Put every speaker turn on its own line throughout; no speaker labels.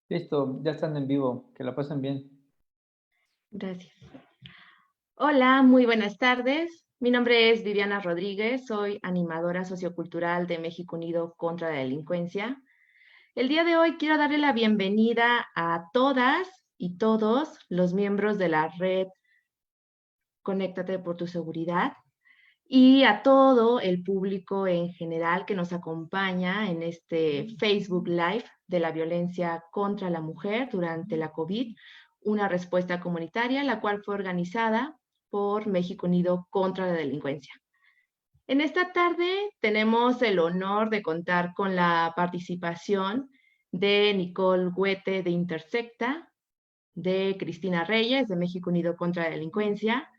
Listo, ya están en vivo, que la pasen bien.
Gracias. Hola, muy buenas tardes. Mi nombre es Viviana Rodríguez, soy animadora sociocultural de México Unido contra la Delincuencia. El día de hoy quiero darle la bienvenida a todas y todos los miembros de la red Conéctate por tu seguridad y a todo el público en general que nos acompaña en este Facebook Live de la violencia contra la mujer durante la COVID, una respuesta comunitaria, la cual fue organizada por México Unido contra la Delincuencia. En esta tarde tenemos el honor de contar con la participación de Nicole Huete de Intersecta, de Cristina Reyes de México Unido contra la Delincuencia,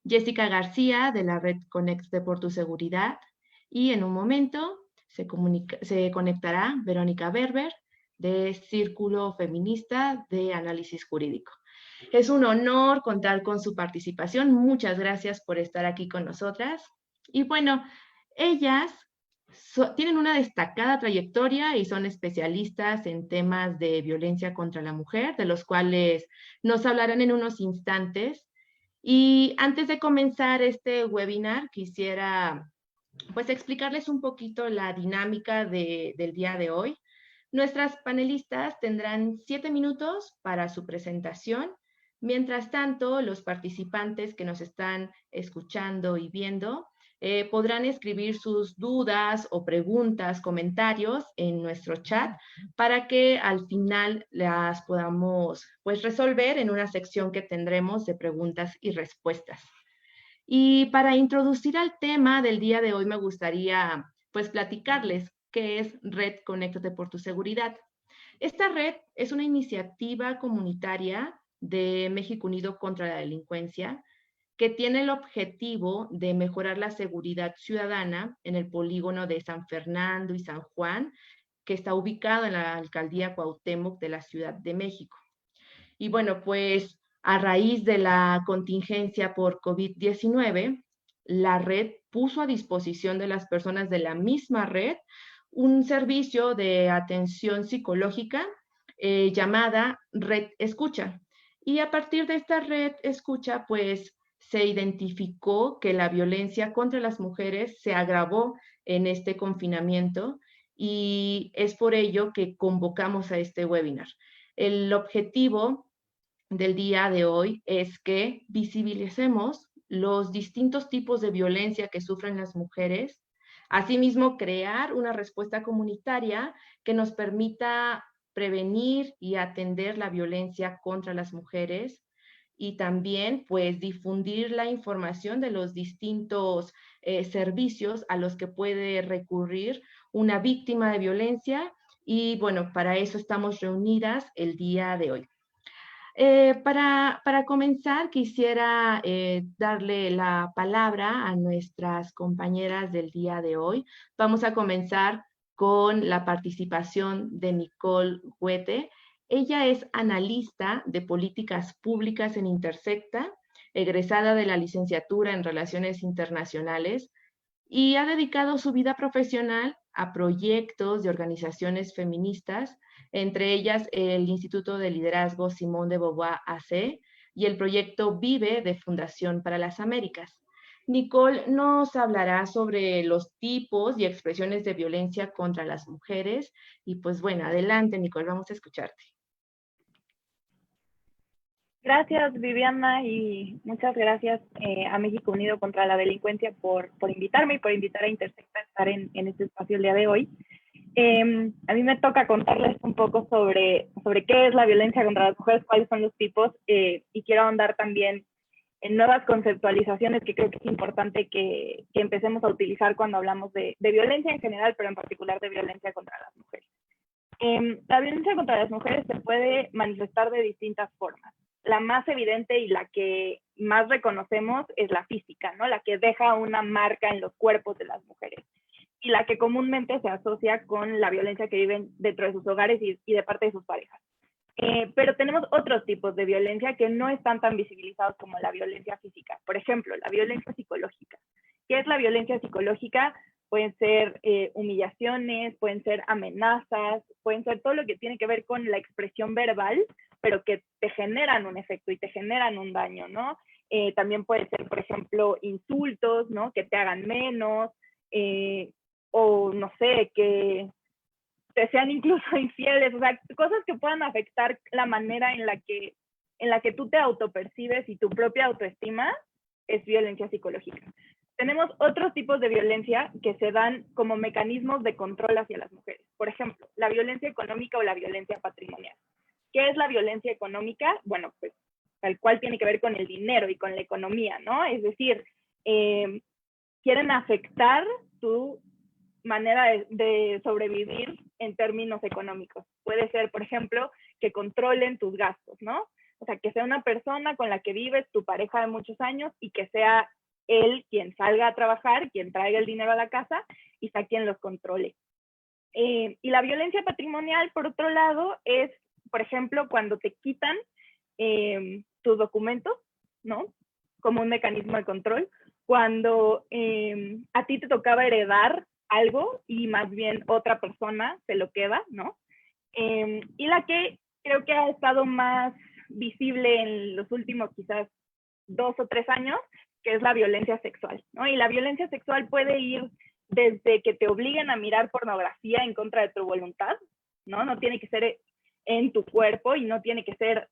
Jessica García de la red Conecte por tu Seguridad y en un momento se conectará Verónica Berber de Círculo Feminista de Análisis Jurídico. Es un honor contar con su participación. Muchas gracias por estar aquí con nosotras. Y bueno, ellas tienen una destacada trayectoria y son especialistas en temas de violencia contra la mujer, de los cuales nos hablarán en unos instantes. Y antes de comenzar este webinar, quisiera pues explicarles un poquito la dinámica del día de hoy. Nuestras panelistas tendrán 7 minutos para su presentación. Mientras tanto, los participantes que nos están escuchando y viendo podrán escribir sus dudas o preguntas, comentarios en nuestro chat para que al final las podamos pues resolver en una sección que tendremos de preguntas y respuestas. Y para introducir al tema del día de hoy me gustaría pues platicarles qué es Red Conéctate por tu Seguridad. Esta red es una iniciativa comunitaria de México Unido contra la Delincuencia que tiene el objetivo de mejorar la seguridad ciudadana en el polígono de San Fernando y San Juan, que está ubicado en la alcaldía Cuauhtémoc de la Ciudad de México. Y bueno, pues a raíz de la contingencia por COVID-19, la red puso a disposición de las personas de la misma red un servicio de atención psicológica llamada Red Escucha. Y a partir de esta red escucha, pues se identificó que la violencia contra las mujeres se agravó en este confinamiento y es por ello que convocamos a este webinar. El objetivo del día de hoy es que visibilicemos los distintos tipos de violencia que sufren las mujeres, asimismo crear una respuesta comunitaria que nos permita prevenir y atender la violencia contra las mujeres y también pues difundir la información de los distintos servicios a los que puede recurrir una víctima de violencia y bueno, para eso estamos reunidas el día de hoy. Para comenzar, quisiera darle la palabra a nuestras compañeras del día de hoy. Vamos a comenzar con la participación de Nicole Huete. Ella es analista de políticas públicas en Intersecta, egresada de la licenciatura en Relaciones Internacionales y ha dedicado su vida profesional a proyectos de organizaciones feministas, entre ellas el Instituto de Liderazgo Simón de Beauvoir AC y el proyecto Vive de Fundación para las Américas. Nicole nos hablará sobre los tipos y expresiones de violencia contra las mujeres y pues bueno, adelante Nicole, vamos a escucharte.
Gracias, Viviana, y muchas gracias a México Unido contra la Delincuencia por invitarme y por invitar a Intersecta a estar en este espacio el día de hoy. A mí me toca contarles un poco sobre qué es la violencia contra las mujeres, cuáles son los tipos, y quiero ahondar también en nuevas conceptualizaciones que creo que es importante que empecemos a utilizar cuando hablamos de violencia en general, pero en particular de violencia contra las mujeres. La violencia contra las mujeres se puede manifestar de distintas formas. La más evidente y la que más reconocemos es la física, ¿no? La que deja una marca en los cuerpos de las mujeres y la que comúnmente se asocia con la violencia que viven dentro de sus hogares y de parte de sus parejas. Pero tenemos otros tipos de violencia que no están tan visibilizados como la violencia física. Por ejemplo, la violencia psicológica. ¿Qué es la violencia psicológica? pueden ser humillaciones, pueden ser amenazas, pueden ser todo lo que tiene que ver con la expresión verbal, pero que te generan un efecto y te generan un daño, ¿no? También puede ser, por ejemplo, insultos, ¿no? Que te hagan menos, o no sé, que te sean incluso infieles, o sea, cosas que puedan afectar la manera en la que tú te autopercibes y tu propia autoestima es violencia psicológica. Tenemos otros tipos de violencia que se dan como mecanismos de control hacia las mujeres. Por ejemplo, la violencia económica o la violencia patrimonial. ¿Qué es la violencia económica? Bueno, pues tal cual tiene que ver con el dinero y con la economía, ¿no? Es decir, quieren afectar tu manera de sobrevivir en términos económicos. Puede ser, por ejemplo, que controlen tus gastos, ¿no? O sea, que sea una persona con la que vives, tu pareja de muchos años, y que sea él quien salga a trabajar, quien traiga el dinero a la casa y sea quien los controle. Y la violencia patrimonial, por otro lado, es, por ejemplo, cuando te quitan tus documentos, ¿no? Como un mecanismo de control. Cuando a ti te tocaba heredar algo y más bien otra persona se lo queda, ¿no? Y la que creo que ha estado más visible en los últimos quizás 2 o 3 años, que es la violencia sexual, ¿no? Y la violencia sexual puede ir desde que te obliguen a mirar pornografía en contra de tu voluntad, ¿no? No tiene que ser en tu cuerpo y no tiene que ser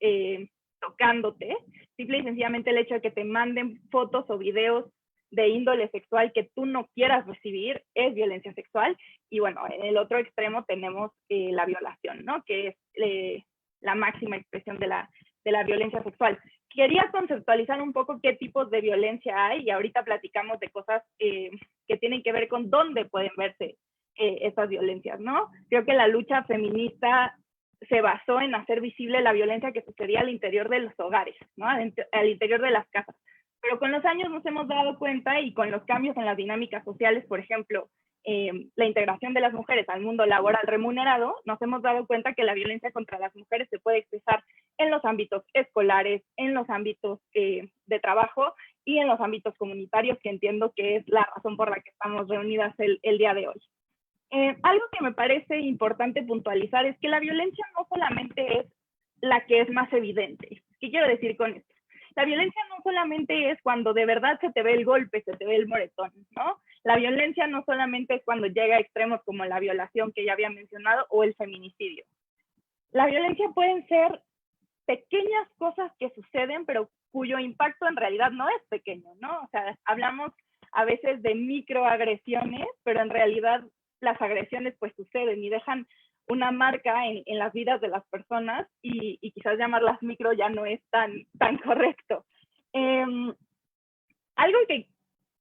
tocándote. Simple y sencillamente el hecho de que te manden fotos o videos de índole sexual que tú no quieras recibir es violencia sexual. Y bueno, en el otro extremo tenemos la violación, ¿no? Que es la máxima expresión de la violencia sexual. Quería conceptualizar un poco qué tipos de violencia hay y ahorita platicamos de cosas que tienen que ver con dónde pueden verse estas violencias, ¿no? Creo que la lucha feminista se basó en hacer visible la violencia que sucedía al interior de los hogares, ¿no? Al interior de las casas. Pero con los años nos hemos dado cuenta y con los cambios en las dinámicas sociales, por ejemplo, la integración de las mujeres al mundo laboral remunerado, nos hemos dado cuenta que la violencia contra las mujeres se puede expresar en los ámbitos escolares, en los ámbitos de trabajo y en los ámbitos comunitarios, que entiendo que es la razón por la que estamos reunidas el día de hoy. Algo que me parece importante puntualizar es que la violencia no solamente es la que es más evidente. ¿Qué quiero decir con esto? La violencia no solamente es cuando de verdad se te ve el golpe, se te ve el moretón, ¿no? La violencia no solamente es cuando llega a extremos como la violación que ya había mencionado o el feminicidio. La violencia pueden ser pequeñas cosas que suceden, pero cuyo impacto en realidad no es pequeño, ¿no? O sea, hablamos a veces de microagresiones, pero en realidad las agresiones pues suceden y dejan una marca en las vidas de las personas y quizás llamarlas micro ya no es tan correcto. Algo que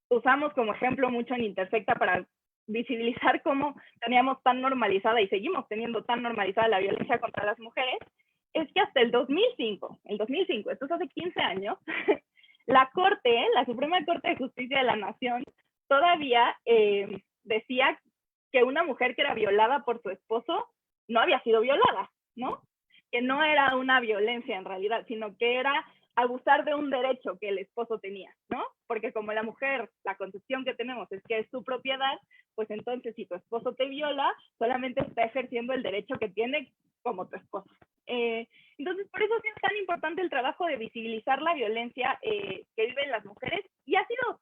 usamos como ejemplo mucho en Intersecta para visibilizar cómo teníamos tan normalizada y seguimos teniendo tan normalizada la violencia contra las mujeres, es que hasta el 2005, esto es hace 15 años, la Suprema Corte de Justicia de la Nación todavía decía que una mujer que era violada por su esposo no había sido violada, ¿no? Que no era una violencia en realidad, sino que era abusar de un derecho que el esposo tenía, ¿no? Porque como la mujer, la concepción que tenemos es que es su propiedad, pues entonces si tu esposo te viola, solamente está ejerciendo el derecho que tiene como tu esposo. Entonces, por eso es tan importante el trabajo de visibilizar la violencia que viven las mujeres, y ha sido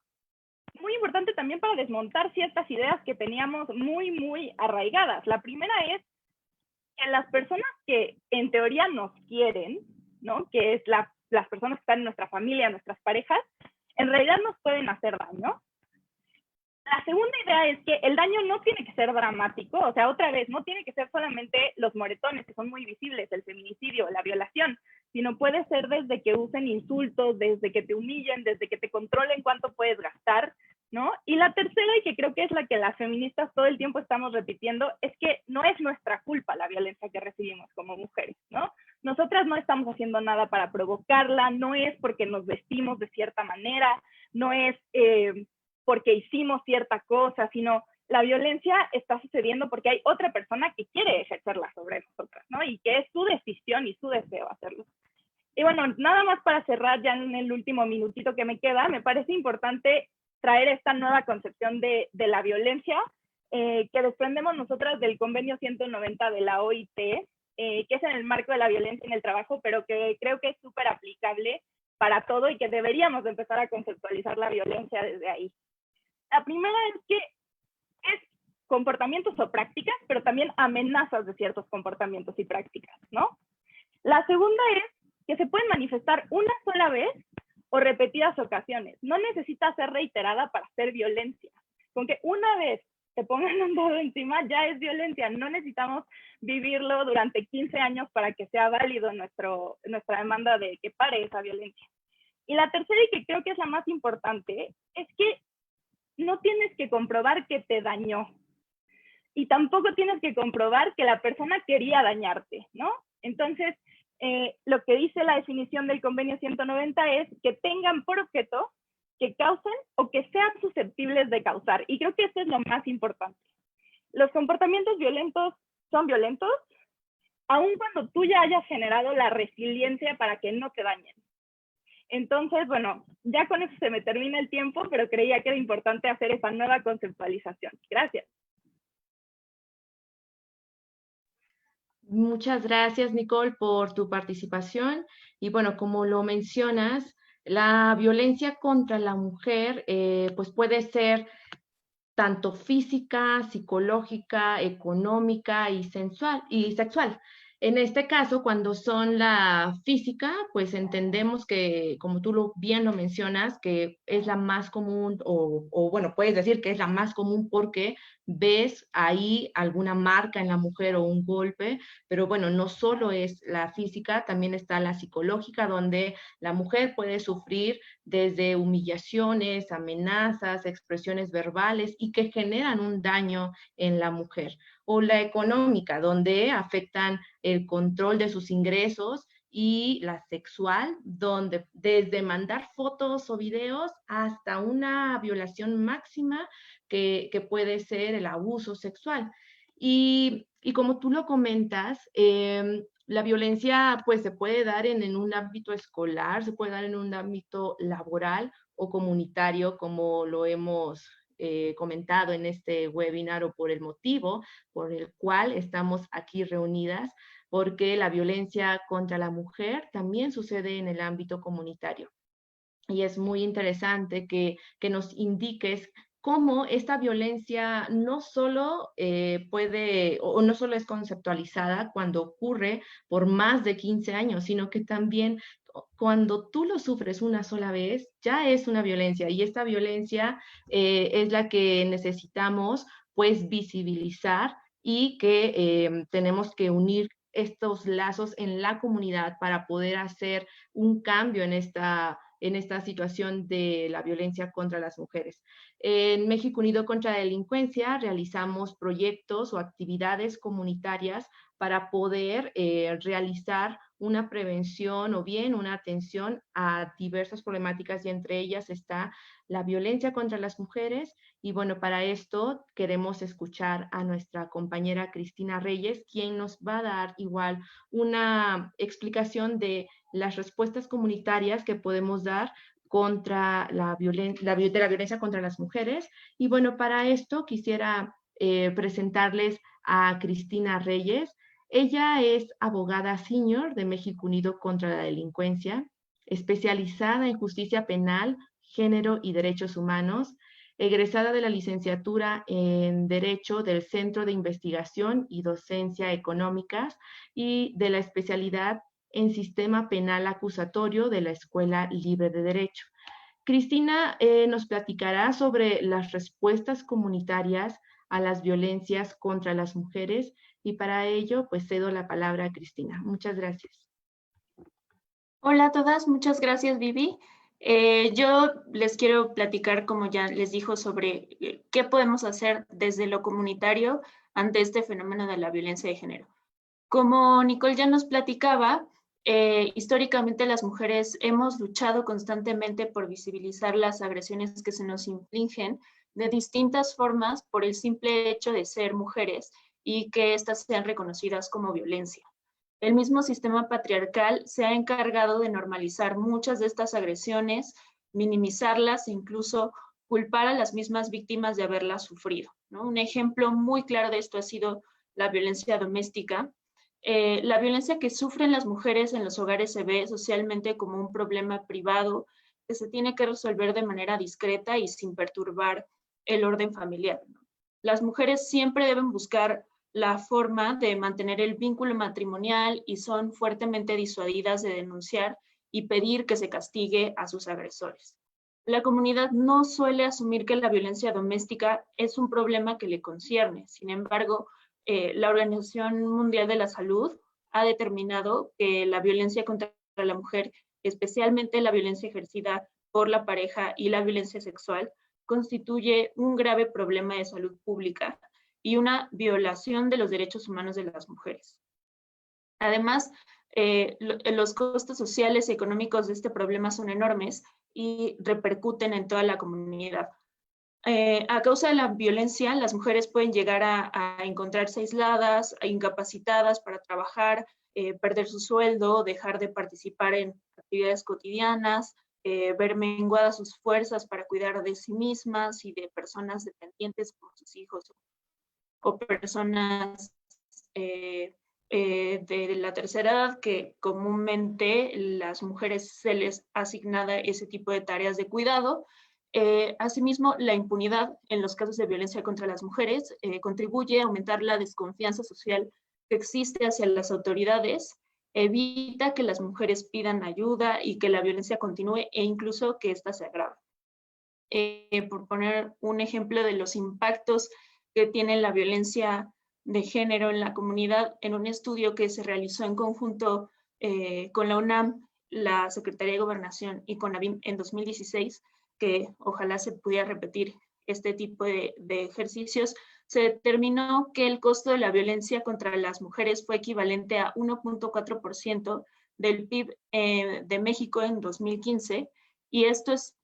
muy importante también para desmontar ciertas ideas que teníamos muy arraigadas. La primera es que las personas que en teoría nos quieren, ¿no? Que es las personas que están en nuestra familia, nuestras parejas, en realidad nos pueden hacer daño. La segunda idea es que el daño no tiene que ser dramático, o sea, otra vez, no tiene que ser solamente los moretones, que son muy visibles, el feminicidio, la violación, sino puede ser desde que usen insultos, desde que te humillen, desde que te controlen cuánto puedes gastar, ¿no? Y la tercera, y que creo que es la que las feministas todo el tiempo estamos repitiendo, es que no es nuestra culpa la violencia que recibimos como mujeres, ¿no? Nosotras no estamos haciendo nada para provocarla, no es porque nos vestimos de cierta manera, no es porque hicimos cierta cosa, sino la violencia está sucediendo porque hay otra persona que quiere ejercerla sobre nosotras, ¿no? Y que es su decisión y su deseo hacerlo. Y bueno, nada más para cerrar ya en el último minutito que me queda, me parece importante traer esta nueva concepción de la violencia que desprendemos nosotras del convenio 190 de la OIT, que es en el marco de la violencia en el trabajo, pero que creo que es súper aplicable para todo y que deberíamos de empezar a conceptualizar la violencia desde ahí. La primera es que es comportamientos o prácticas, pero también amenazas de ciertos comportamientos y prácticas, ¿no? La segunda es que se pueden manifestar una sola vez o repetidas ocasiones. No necesita ser reiterada para ser violencia. Con que una vez te pongan un dedo encima ya es violencia. No necesitamos vivirlo durante 15 años para que sea válido nuestra demanda de que pare esa violencia. Y la tercera, y que creo que es la más importante, es que no tienes que comprobar que te dañó. Y tampoco tienes que comprobar que la persona quería dañarte, ¿no? Entonces, lo que dice la definición del convenio 190 es que tengan por objeto que causen o que sean susceptibles de causar. Y creo que esto es lo más importante. Los comportamientos violentos son violentos, aun cuando tú ya hayas generado la resiliencia para que no te dañen. Entonces, bueno, ya con eso se me termina el tiempo, pero creía que era importante hacer esa nueva conceptualización. Gracias.
Muchas gracias, Nicole, por tu participación. Y bueno, como lo mencionas, la violencia contra la mujer pues puede ser tanto física, psicológica, económica y sexual. En este caso, cuando son la física, pues entendemos que, como tú bien lo mencionas, que es la más común, o bueno, puedes decir que es la más común porque ves ahí alguna marca en la mujer o un golpe, pero bueno, no solo es la física, también está la psicológica, donde la mujer puede sufrir desde humillaciones, amenazas, expresiones verbales y que generan un daño en la mujer. O la económica, donde afectan el control de sus ingresos, y la sexual, donde desde mandar fotos o videos hasta una violación máxima que puede ser el abuso sexual. Y como tú lo comentas, la violencia pues se puede dar en un ámbito escolar, se puede dar en un ámbito laboral o comunitario, como lo hemos comentado en este webinar, o por el motivo por el cual estamos aquí reunidas, porque la violencia contra la mujer también sucede en el ámbito comunitario. Y es muy interesante que nos indiques cómo esta violencia no solo puede, o no solo es conceptualizada cuando ocurre por más de 15 años, sino que también cuando tú lo sufres una sola vez, ya es una violencia, y esta violencia es la que necesitamos pues visibilizar, y que tenemos que unir estos lazos en la comunidad para poder hacer un cambio en esta situación de la violencia contra las mujeres. En México Unido contra la Delincuencia realizamos proyectos o actividades comunitarias para poder realizar una prevención o bien una atención a diversas problemáticas, y entre ellas está la violencia contra las mujeres. Y bueno, para esto queremos escuchar a nuestra compañera Cristina Reyes, quien nos va a dar igual una explicación de las respuestas comunitarias que podemos dar contra la violencia contra las mujeres. Y bueno, para esto quisiera presentarles a Cristina Reyes. Ella es abogada senior de México Unido contra la Delincuencia, especializada en justicia penal, género y derechos humanos, egresada de la licenciatura en Derecho del Centro de Investigación y Docencia Económicas, y de la especialidad en Sistema Penal Acusatorio de la Escuela Libre de Derecho. Cristina nos platicará sobre las respuestas comunitarias a las violencias contra las mujeres, y para ello pues cedo la palabra a Cristina. Muchas gracias.
Hola a todas, muchas gracias, Vivi. Yo les quiero platicar, como ya les dijo, sobre qué podemos hacer desde lo comunitario ante este fenómeno de la violencia de género. Como Nicole ya nos platicaba, históricamente las mujeres hemos luchado constantemente por visibilizar las agresiones que se nos infligen de distintas formas por el simple hecho de ser mujeres, y que éstas sean reconocidas como violencia. El mismo sistema patriarcal se ha encargado de normalizar muchas de estas agresiones, minimizarlas e incluso culpar a las mismas víctimas de haberla sufrido, ¿no? Un ejemplo muy claro de esto ha sido la violencia doméstica. La violencia que sufren las mujeres en los hogares se ve socialmente como un problema privado que se tiene que resolver de manera discreta y sin perturbar el orden familiar, ¿no? Las mujeres siempre deben buscar la forma de mantener el vínculo matrimonial y son fuertemente disuadidas de denunciar y pedir que se castigue a sus agresores. La comunidad no suele asumir que la violencia doméstica es un problema que le concierne. Sin embargo, la Organización Mundial de la Salud ha determinado que la violencia contra la mujer, especialmente la violencia ejercida por la pareja y la violencia sexual, constituye un grave problema de salud pública y una violación de los derechos humanos de las mujeres. Además, los costos sociales y económicos de este problema son enormes y repercuten en toda la comunidad. A causa de la violencia, las mujeres pueden llegar a encontrarse aisladas, incapacitadas para trabajar, perder su sueldo, dejar de participar en actividades cotidianas, ver menguadas sus fuerzas para cuidar de sí mismas y de personas dependientes como sus hijos o personas de la tercera edad, que comúnmente las mujeres se les asignada ese tipo de tareas de cuidado. Asimismo, la impunidad en los casos de violencia contra las mujeres contribuye a aumentar la desconfianza social que existe hacia las autoridades, evita que las mujeres pidan ayuda y que la violencia continúe e incluso que ésta se agrave. Por poner un ejemplo de los impactos que tiene la violencia de género en la comunidad, en un estudio que se realizó en conjunto con la UNAM, la Secretaría de Gobernación y CONAVIM en 2016, que ojalá se pudiera repetir este tipo de ejercicios, se determinó que el costo de la violencia contra las mujeres fue equivalente a 1.4% del PIB de México en 2015, y esto es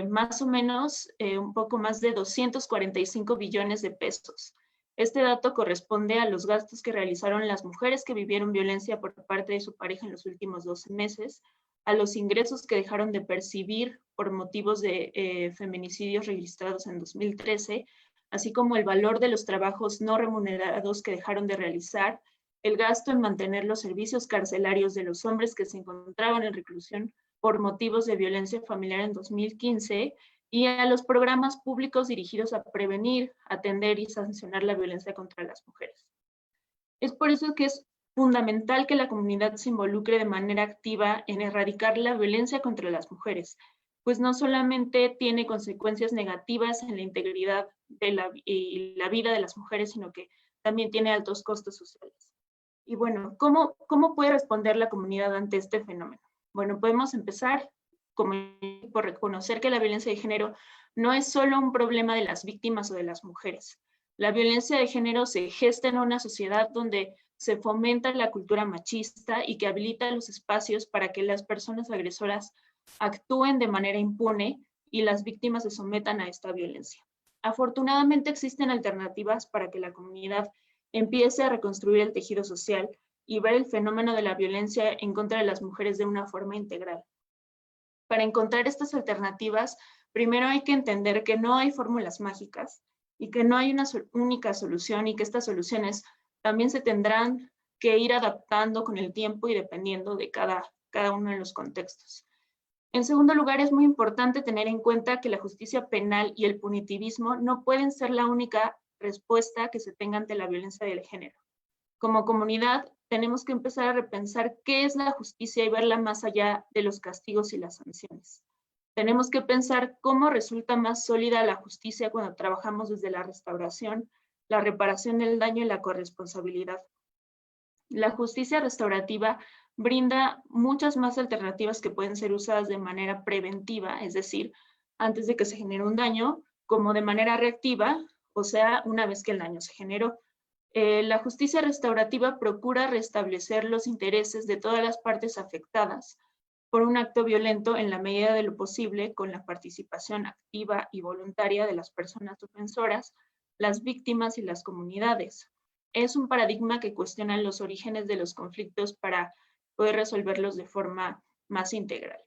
más o menos un poco más de 245 billones de pesos. Este dato corresponde a los gastos que realizaron las mujeres que vivieron violencia por parte de su pareja en los últimos 12 meses, a los ingresos que dejaron de percibir por motivos de feminicidios registrados en 2013, así como el valor de los trabajos no remunerados que dejaron de realizar, el gasto en mantener los servicios carcelarios de los hombres que se encontraban en reclusión por motivos de violencia familiar en 2015, y a los programas públicos dirigidos a prevenir, atender y sancionar la violencia contra las mujeres. Es por eso que es fundamental que la comunidad se involucre de manera activa en erradicar la violencia contra las mujeres, pues no solamente tiene consecuencias negativas en la integridad y la vida de las mujeres, sino que también tiene altos costos sociales. Y bueno, ¿cómo puede responder la comunidad ante este fenómeno? Bueno, podemos empezar por reconocer que la violencia de género no es solo un problema de las víctimas o de las mujeres. La violencia de género se gesta en una sociedad donde se fomenta la cultura machista y que habilita los espacios para que las personas agresoras actúen de manera impune y las víctimas se sometan a esta violencia. Afortunadamente existen alternativas para que la comunidad empiece a reconstruir el tejido social y ver el fenómeno de la violencia en contra de las mujeres de una forma integral. Para encontrar estas alternativas, primero hay que entender que no hay fórmulas mágicas y que no hay una única solución, y que estas soluciones también se tendrán que ir adaptando con el tiempo y dependiendo de cada uno de los contextos. En segundo lugar, es muy importante tener en cuenta que la justicia penal y el punitivismo no pueden ser la única respuesta que se tenga ante la violencia de género. Como comunidad, tenemos que empezar a repensar qué es la justicia y verla más allá de los castigos y las sanciones. Tenemos que pensar cómo resulta más sólida la justicia cuando trabajamos desde la restauración, la reparación del daño y la corresponsabilidad. La justicia restaurativa brinda muchas más alternativas que pueden ser usadas de manera preventiva, es decir, antes de que se genere un daño, como de manera reactiva, o sea, una vez que el daño se generó. La justicia restaurativa procura restablecer los intereses de todas las partes afectadas por un acto violento en la medida de lo posible, con la participación activa y voluntaria de las personas ofensoras, las víctimas y las comunidades. Es un paradigma que cuestiona los orígenes de los conflictos para poder resolverlos de forma más integral.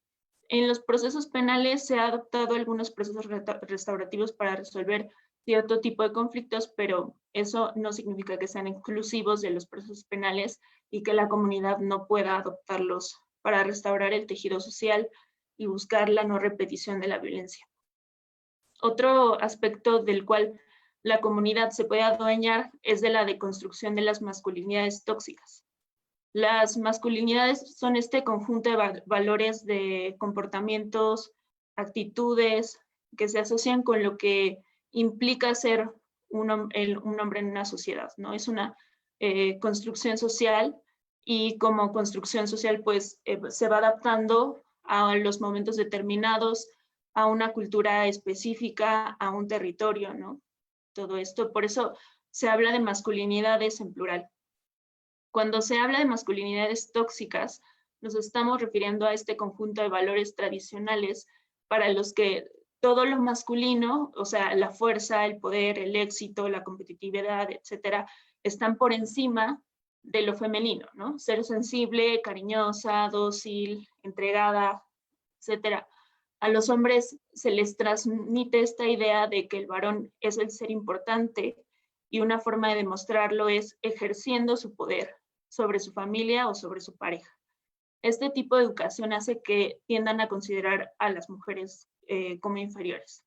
En los procesos penales se ha adoptado algunos procesos restaurativos para resolver cierto tipo de conflictos, pero eso no significa que sean exclusivos de los procesos penales y que la comunidad no pueda adoptarlos para restaurar el tejido social y buscar la no repetición de la violencia. Otro aspecto del cual la comunidad se puede adueñar es de la deconstrucción de las masculinidades tóxicas. Las masculinidades son este conjunto de valores, de comportamientos, actitudes que se asocian con lo que implica ser un hombre en una sociedad, ¿no? Es una construcción social, y como construcción social pues se va adaptando a los momentos determinados, a una cultura específica, a un territorio, ¿no? Todo esto, por eso se habla de masculinidades en plural. Cuando se habla de masculinidades tóxicas, nos estamos refiriendo a este conjunto de valores tradicionales para los que todo lo masculino, o sea, la fuerza, el poder, el éxito, la competitividad, etcétera, están por encima de lo femenino, ¿no? Ser sensible, cariñosa, dócil, entregada, etcétera. A los hombres se les transmite esta idea de que el varón es el ser importante, y una forma de demostrarlo es ejerciendo su poder sobre su familia o sobre su pareja. Este tipo de educación hace que tiendan a considerar a las mujeres como inferiores.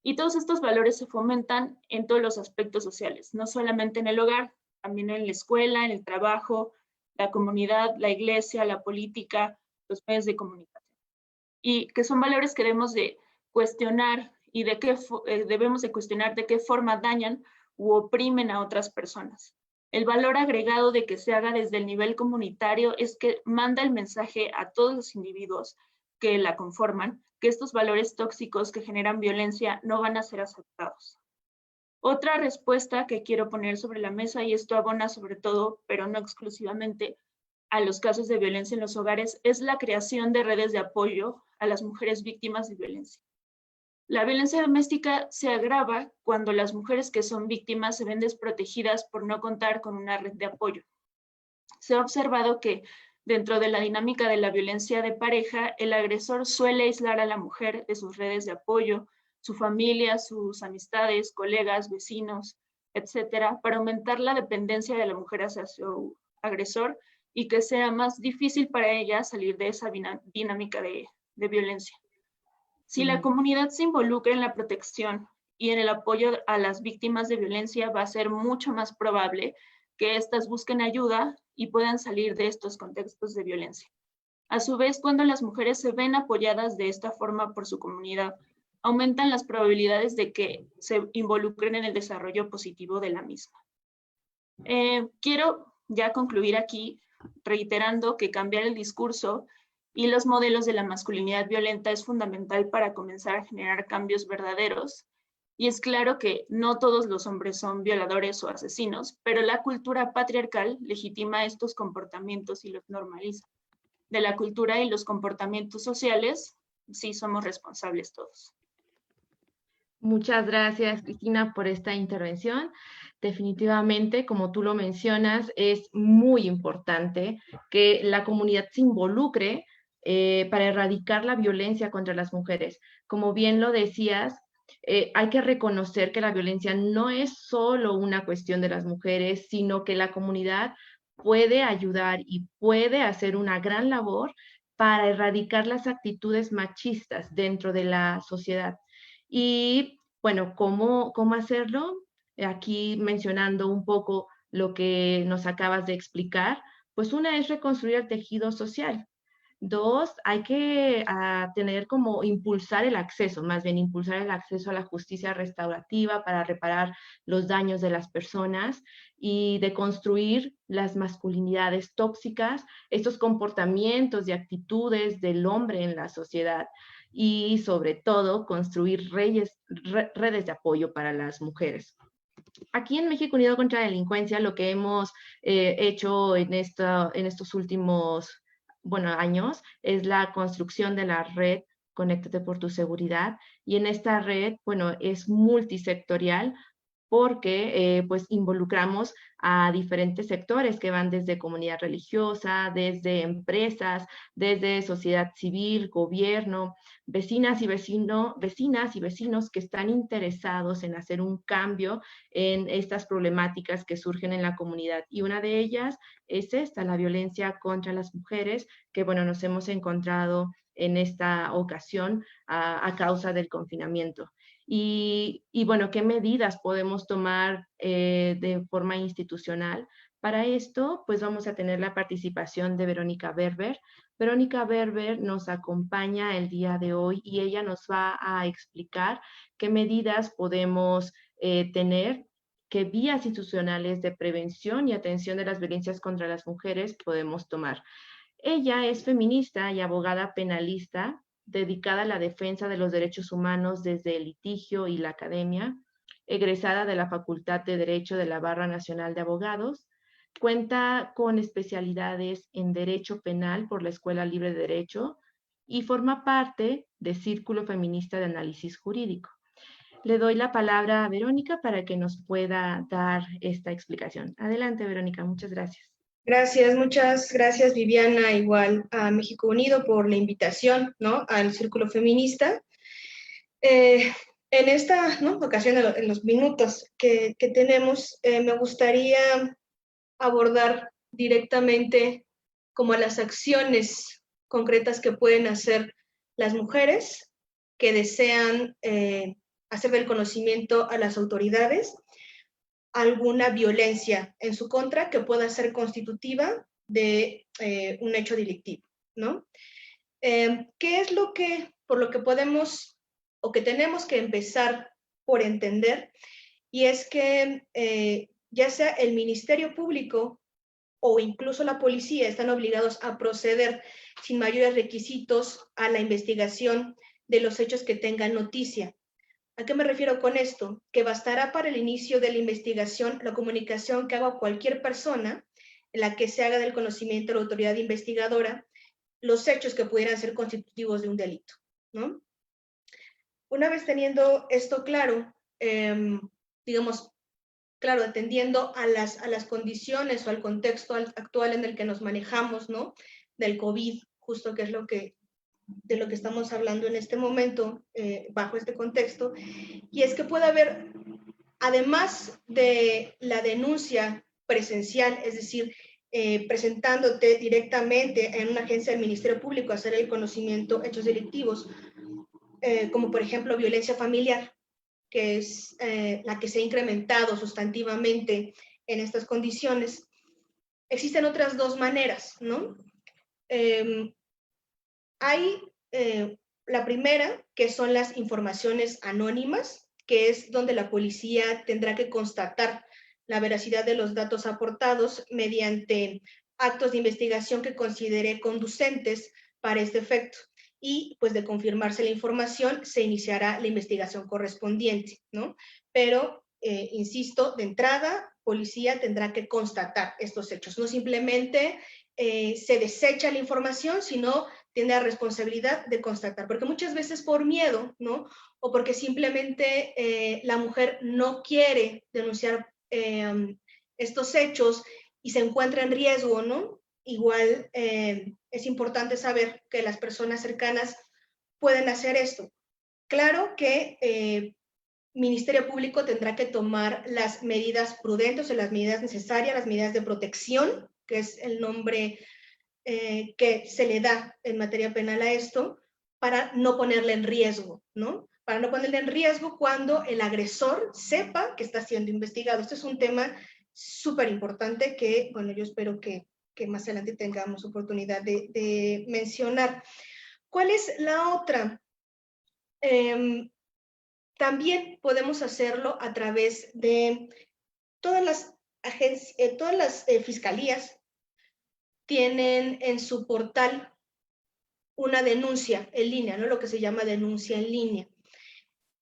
Y todos estos valores se fomentan en todos los aspectos sociales, no solamente en el hogar, también en la escuela, en el trabajo, la comunidad, la iglesia, la política, los medios de comunicación. Y que son valores que debemos de cuestionar y debemos de cuestionar de qué forma dañan u oprimen a otras personas. El valor agregado de que se haga desde el nivel comunitario es que manda el mensaje a todos los individuos que la conforman, que estos valores tóxicos que generan violencia no van a ser aceptados. Otra respuesta que quiero poner sobre la mesa, y esto abona sobre todo, pero no exclusivamente, a los casos de violencia en los hogares, es la creación de redes de apoyo a las mujeres víctimas de violencia. La violencia doméstica se agrava cuando las mujeres que son víctimas se ven desprotegidas por no contar con una red de apoyo. Se ha observado que dentro de la dinámica de la violencia de pareja, el agresor suele aislar a la mujer de sus redes de apoyo, su familia, sus amistades, colegas, vecinos, etcétera, para aumentar la dependencia de la mujer hacia su agresor y que sea más difícil para ella salir de esa dinámica de violencia. Si la comunidad se involucra en la protección y en el apoyo a las víctimas de violencia, va a ser mucho más probable que éstas busquen ayuda y puedan salir de estos contextos de violencia. A su vez, cuando las mujeres se ven apoyadas de esta forma por su comunidad, aumentan las probabilidades de que se involucren en el desarrollo positivo de la misma. Quiero ya concluir aquí reiterando que cambiar el discurso y los modelos de la masculinidad violenta es fundamental para comenzar a generar cambios verdaderos. Y es claro que no todos los hombres son violadores o asesinos, pero la cultura patriarcal legitima estos comportamientos y los normaliza. De la cultura y los comportamientos sociales, sí somos responsables todos.
Muchas gracias, Cristina, por esta intervención. Definitivamente, como tú lo mencionas, es muy importante que la comunidad se involucre para erradicar la violencia contra las mujeres. Como bien lo decías, hay que reconocer que la violencia no es solo una cuestión de las mujeres, sino que la comunidad puede ayudar y puede hacer una gran labor para erradicar las actitudes machistas dentro de la sociedad. Y bueno, ¿cómo hacerlo? Aquí mencionando un poco lo que nos acabas de explicar, pues una es reconstruir el tejido social. Dos, hay que tener como impulsar el acceso, más bien impulsar el acceso a la justicia restaurativa para reparar los daños de las personas y de construir las masculinidades tóxicas, estos comportamientos y actitudes del hombre en la sociedad y sobre todo construir redes de apoyo para las mujeres. Aquí en México Unido contra la Delincuencia lo que hemos hecho en estos últimos años es la construcción de la red Conéctate por tu Seguridad, y en esta red, es multisectorial porque pues involucramos a diferentes sectores que van desde comunidad religiosa, desde empresas, desde sociedad civil, gobierno, vecinas y vecinos que están interesados en hacer un cambio en estas problemáticas que surgen en la comunidad. Y una de ellas es esta, la violencia contra las mujeres, que bueno, nos hemos encontrado en esta ocasión a causa del confinamiento. Y bueno, ¿qué medidas podemos tomar de forma institucional? Para esto, pues vamos a tener la participación de Verónica Berber. Verónica Berber nos acompaña el día de hoy y ella nos va a explicar qué medidas podemos tener, qué vías institucionales de prevención y atención de las violencias contra las mujeres podemos tomar. Ella es feminista y abogada penalista, dedicada a la defensa de los derechos humanos desde el litigio y la academia, egresada de la Facultad de Derecho de la Barra Nacional de Abogados, cuenta con especialidades en Derecho Penal por la Escuela Libre de Derecho y forma parte del Círculo Feminista de Análisis Jurídico. Le doy la palabra a Verónica para que nos pueda dar esta explicación. Adelante, Verónica, muchas gracias.
Gracias, muchas gracias Viviana, igual a México Unido por la invitación, ¿no?, al Círculo Feminista. En esta, ¿no?, ocasión, en los minutos que tenemos, me gustaría abordar directamente como las acciones concretas que pueden hacer las mujeres que desean hacer del conocimiento a las autoridades alguna violencia en su contra que pueda ser constitutiva de un hecho delictivo, ¿no? ¿Qué es por lo que podemos o que tenemos que empezar por entender? Y es que ya sea el Ministerio Público o incluso la policía están obligados a proceder sin mayores requisitos a la investigación de los hechos que tengan noticia. ¿A qué me refiero con esto? Que bastará para el inicio de la investigación la comunicación que haga cualquier persona en la que se haga del conocimiento de la autoridad investigadora los hechos que pudieran ser constitutivos de un delito, ¿no? Una vez teniendo esto claro, digamos, claro, atendiendo a las condiciones o al contexto actual en el que nos manejamos, ¿no?, del COVID, justo que es de lo que estamos hablando en este momento, bajo este contexto, y es que puede haber, además de la denuncia presencial, es decir, presentándote directamente en una agencia del Ministerio Público a hacer el conocimiento de hechos delictivos, como por ejemplo violencia familiar, que es la que se ha incrementado sustantivamente en estas condiciones. Existen otras dos maneras, ¿no? Hay la primera, que son las informaciones anónimas, que es donde la policía tendrá que constatar la veracidad de los datos aportados mediante actos de investigación que considere conducentes para este efecto. Y pues de confirmarse la información, se iniciará la investigación correspondiente, ¿no? Pero, insisto, de entrada, policía tendrá que constatar estos hechos. No simplemente se desecha la información, sino tiene la responsabilidad de constatar, porque muchas veces por miedo, ¿no?, o porque simplemente la mujer no quiere denunciar estos hechos y se encuentra en riesgo, ¿no? Igual es importante saber que las personas cercanas pueden hacer esto. Claro que Ministerio Público tendrá que tomar las medidas prudentes o las medidas necesarias, las medidas de protección, que es el nombre que se le da en materia penal a esto, para no ponerle en riesgo, ¿no? Para no ponerle en riesgo cuando el agresor sepa que está siendo investigado. Este es un tema súper importante que, bueno, yo espero que más adelante tengamos oportunidad de mencionar. ¿Cuál es la otra? También podemos hacerlo a través de todas las agencias, todas las fiscalías tienen en su portal una denuncia en línea, ¿no?, lo que se llama denuncia en línea.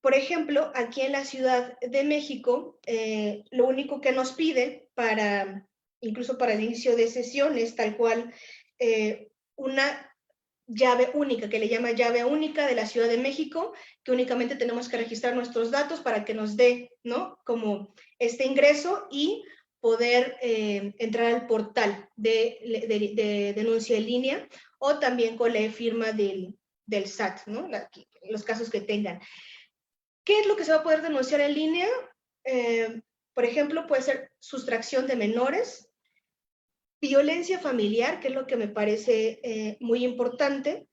Por ejemplo, aquí en la Ciudad de México, lo único que nos pide incluso para el inicio de sesiones, tal cual, una llave única, que le llama llave única de la Ciudad de México, que únicamente tenemos que registrar nuestros datos para que nos dé, ¿no?, como este ingreso y poder entrar al portal de denuncia en línea, o también con la firma del SAT, ¿no?, los casos que tengan. ¿Qué es lo que se va a poder denunciar en línea? Por ejemplo, puede ser sustracción de menores, violencia familiar, que es lo que me parece muy importante,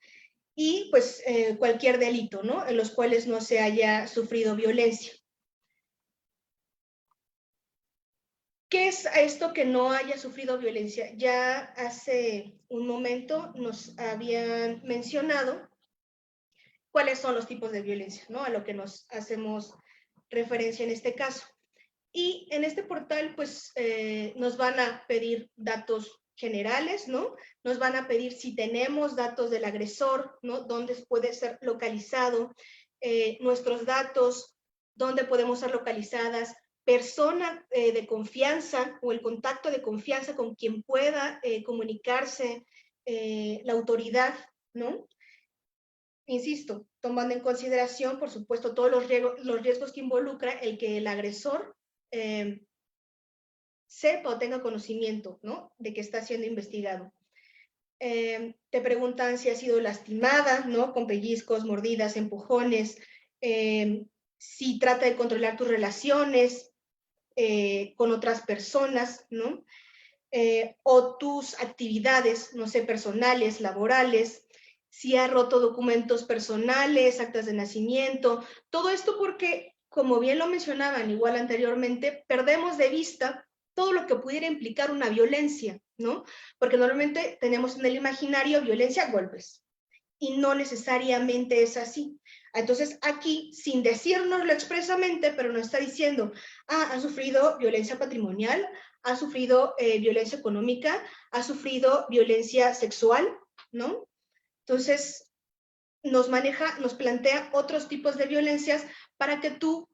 y pues cualquier delito, ¿no?, en los cuales no se haya sufrido violencia. ¿Qué es esto que no haya sufrido violencia? Ya hace un momento nos habían mencionado cuáles son los tipos de violencia, ¿no?, a lo que nos hacemos referencia en este caso. Y en este portal, pues, nos van a pedir datos generales, ¿no? Nos van a pedir si tenemos datos del agresor, ¿no?, dónde puede ser localizado, nuestros datos, dónde podemos ser localizadas, persona de confianza o el contacto de confianza con quien pueda comunicarse la autoridad, ¿no? Insisto, tomando en consideración, por supuesto, todos los riesgos que involucra el que el agresor sepa o tenga conocimiento, ¿no?, de que está siendo investigado. Te preguntan si ha sido lastimada, ¿no?, con pellizcos, mordidas, empujones, si trata de controlar tus relaciones con otras personas, ¿no?, o tus actividades, no sé, personales, laborales, si ha roto documentos personales, actas de nacimiento, todo esto porque, como bien lo mencionaban igual anteriormente, perdemos de vista todo lo que pudiera implicar una violencia, ¿no? Porque normalmente tenemos en el imaginario violencia, golpes, y no necesariamente es así. Entonces, aquí, sin decírnoslo expresamente, pero nos está diciendo, ha sufrido violencia patrimonial, ha sufrido violencia económica, ha sufrido violencia sexual, ¿no? Entonces, nos plantea otros tipos de violencias para que tú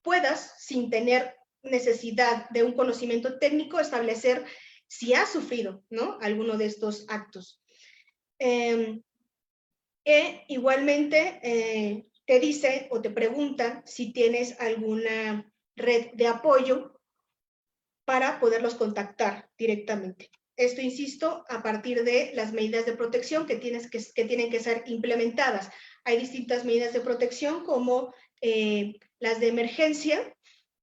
puedas, sin tener necesidad de un conocimiento técnico, establecer si has sufrido, ¿no?, alguno de estos actos. Igualmente, te dice o te pregunta si tienes alguna red de apoyo para poderlos contactar directamente. Esto, insisto, a partir de las medidas de protección que tienen que ser implementadas. Hay distintas medidas de protección como las de emergencia,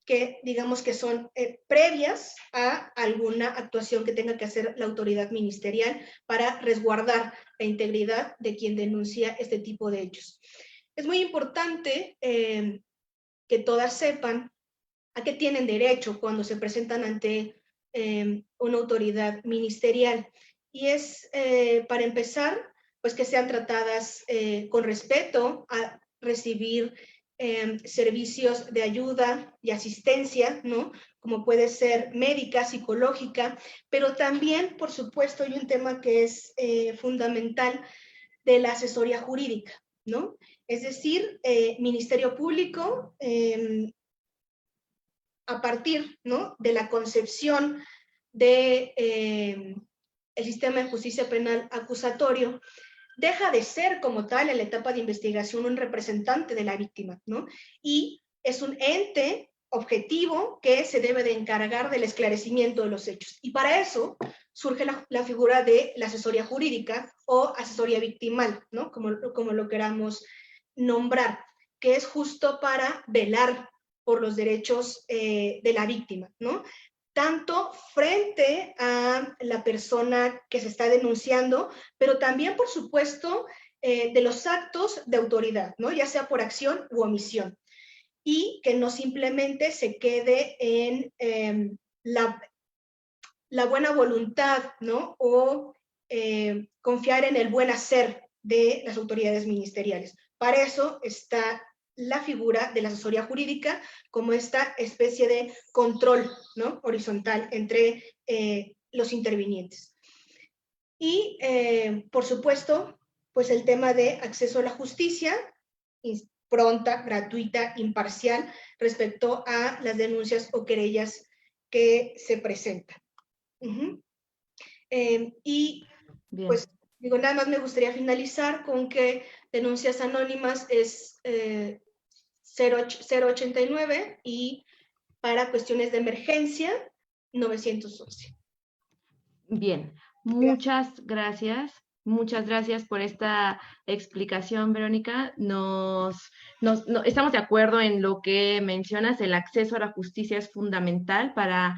que digamos que son previas a alguna actuación que tenga que hacer la autoridad ministerial para resguardar la integridad de quien denuncia este tipo de hechos. Es muy importante que todas sepan a qué tienen derecho cuando se presentan ante una autoridad ministerial. Y es, para empezar, pues que sean tratadas con respeto, a recibir servicios de ayuda y asistencia, ¿no?, como puede ser médica, psicológica, pero también, por supuesto, hay un tema que es fundamental de la asesoría jurídica, ¿no? Es decir, Ministerio Público, a partir, ¿no?, de la concepción de el sistema de justicia penal acusatorio, deja de ser como tal en la etapa de investigación un representante de la víctima, ¿no? Y es un ente objetivo que se debe de encargar del esclarecimiento de los hechos. Y para eso surge la figura de la asesoría jurídica o asesoría victimal, ¿no?, como lo queramos nombrar, que es justo para velar por los derechos de la víctima, ¿no?, tanto frente a la persona que se está denunciando, pero también, por supuesto, de los actos de autoridad, ¿no?, ya sea por acción u omisión, y que no simplemente se quede en la buena voluntad, ¿no?, o confiar en el buen hacer de las autoridades ministeriales. Para eso está la figura de la asesoría jurídica como esta especie de control, ¿no?, horizontal entre los intervinientes. Y, por supuesto, pues el tema de acceso a la justicia, pronta, gratuita, imparcial, respecto a las denuncias o querellas que se presentan. Y
Bien.
pues Digo, nada más me gustaría finalizar con que denuncias anónimas es 089 y para cuestiones de emergencia 911.
Bien, muchas gracias. Muchas gracias por esta explicación, Verónica. Estamos de acuerdo en lo que mencionas. El acceso a la justicia es fundamental para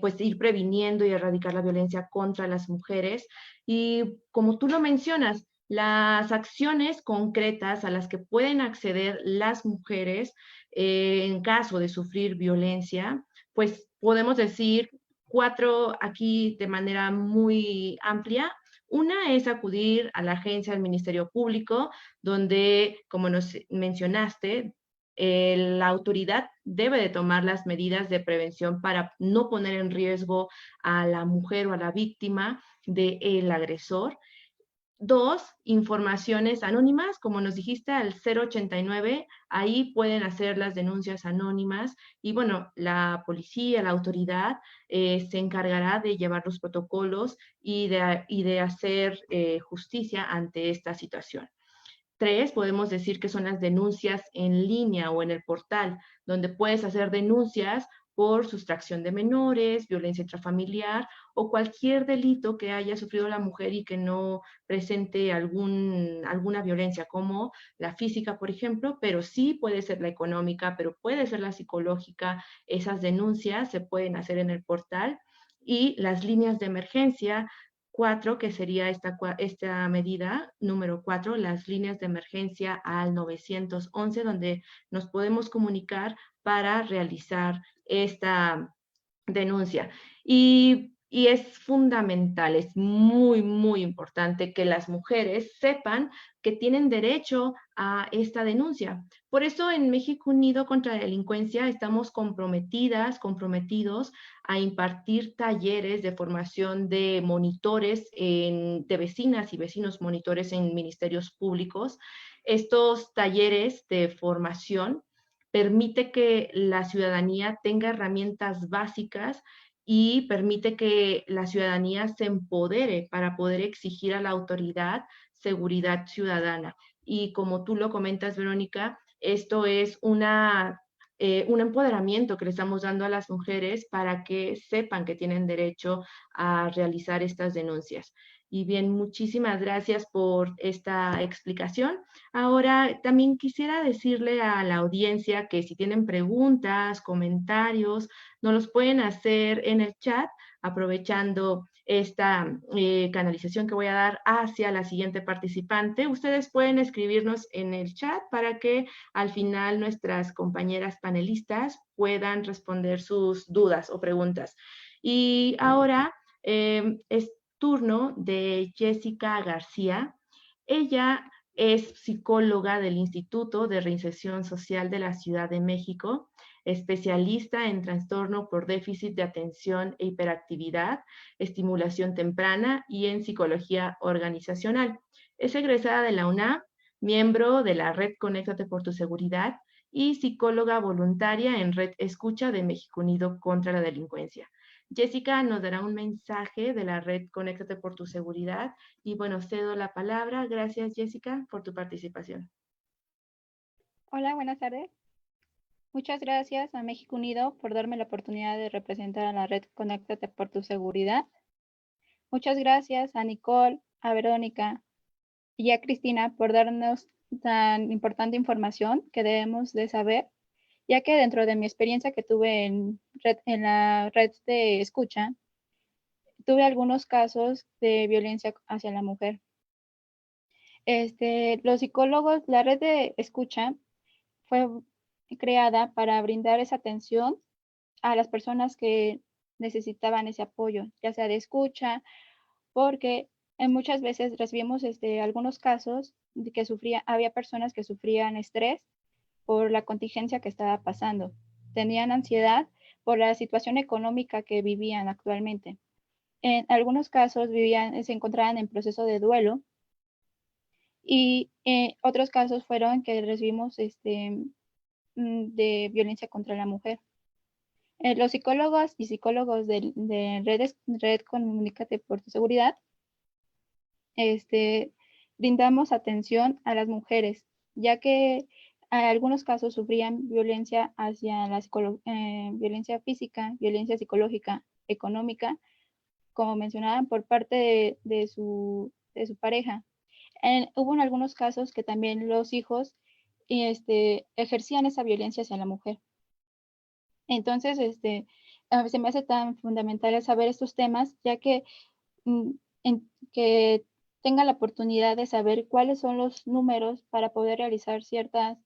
pues ir previniendo y erradicar la violencia contra las mujeres. Y como tú lo mencionas, las acciones concretas a las que pueden acceder las mujeres en caso de sufrir violencia, pues podemos decir 4 aquí de manera muy amplia. Una es acudir a la agencia del Ministerio Público, donde, como nos mencionaste, la autoridad debe de tomar las medidas de prevención para no poner en riesgo a la mujer o a la víctima del agresor. 2, informaciones anónimas, como nos dijiste, al 089, ahí pueden hacer las denuncias anónimas y bueno, la policía, la autoridad se encargará de llevar los protocolos y de hacer justicia ante esta situación. 3, podemos decir que son las denuncias en línea o en el portal, donde puedes hacer denuncias por sustracción de menores, violencia intrafamiliar o cualquier delito que haya sufrido la mujer y que no presente alguna violencia, como la física, por ejemplo, pero sí puede ser la económica, pero puede ser la psicológica. Esas denuncias se pueden hacer en el portal. Y las líneas de emergencia 4, que sería esta medida número 4, las líneas de emergencia al 911, donde nos podemos comunicar para realizar esta denuncia. Y es fundamental, es muy, muy importante que las mujeres sepan que tienen derecho a esta denuncia. Por eso en México Unido contra la Delincuencia estamos comprometidos a impartir talleres de formación de monitores, de vecinas y vecinos monitores en ministerios públicos. Estos talleres de formación permite que la ciudadanía tenga herramientas básicas y permite que la ciudadanía se empodere para poder exigir a la autoridad seguridad ciudadana. Y como tú lo comentas, Verónica, esto es un empoderamiento que le estamos dando a las mujeres para que sepan que tienen derecho a realizar estas denuncias. Y bien, muchísimas gracias por esta explicación. Ahora, también quisiera decirle a la audiencia que si tienen preguntas, comentarios, nos los pueden hacer en el chat, aprovechando esta canalización que voy a dar hacia la siguiente participante. Ustedes pueden escribirnos en el chat para que al final nuestras compañeras panelistas puedan responder sus dudas o preguntas. Y ahora es turno de Jessica García. Ella es psicóloga del Instituto de Reinserción Social de la Ciudad de México, especialista en trastorno por déficit de atención e hiperactividad, estimulación temprana y en psicología organizacional. Es egresada de la UNAM, miembro de la Red Conéctate por tu Seguridad y psicóloga voluntaria en Red Escucha de México Unido contra la Delincuencia. Jessica nos dará un mensaje de la Red Conéctate por tu Seguridad y bueno, cedo la palabra. Gracias, Jessica, por tu participación.
Hola, buenas tardes. Muchas gracias a México Unido por darme la oportunidad de representar a la Red Conéctate por tu Seguridad. Muchas gracias a Nicole, a Verónica y a Cristina por darnos tan importante información que debemos de saber, ya que dentro de mi experiencia que tuve en la red de escucha, tuve algunos casos de violencia hacia la mujer. Los psicólogos, la red de escucha fue creada para brindar esa atención a las personas que necesitaban ese apoyo, ya sea de escucha, porque muchas veces recibimos algunos casos de que había personas que sufrían estrés por la contingencia que estaba pasando, tenían ansiedad por la situación económica que vivían actualmente. En algunos casos se encontraban en proceso de duelo y otros casos fueron que recibimos de violencia contra la mujer. Los psicólogos y psicólogos de Red Comunícate por tu Seguridad brindamos atención a las mujeres, ya que en algunos casos sufrían violencia hacia violencia física, violencia psicológica, económica, como mencionaban, por parte de su pareja. Hubo en algunos casos que también los hijos ejercían esa violencia hacia la mujer. Entonces, se me hace tan fundamental saber estos temas, ya que, que tenga la oportunidad de saber cuáles son los números para poder realizar ciertas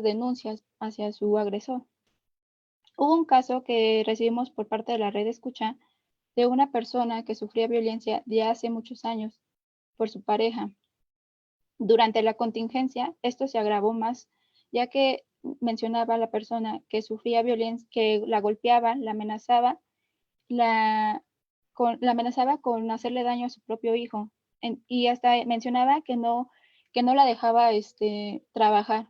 denuncias hacia su agresor. Hubo un caso que recibimos por parte de la red Escucha de una persona que sufría violencia de hace muchos años por su pareja. Durante la contingencia, esto se agravó más, ya que mencionaba la persona que sufría violencia, que la golpeaba, la amenazaba, la amenazaba con hacerle daño a su propio hijo. Y hasta mencionaba que no la dejaba trabajar.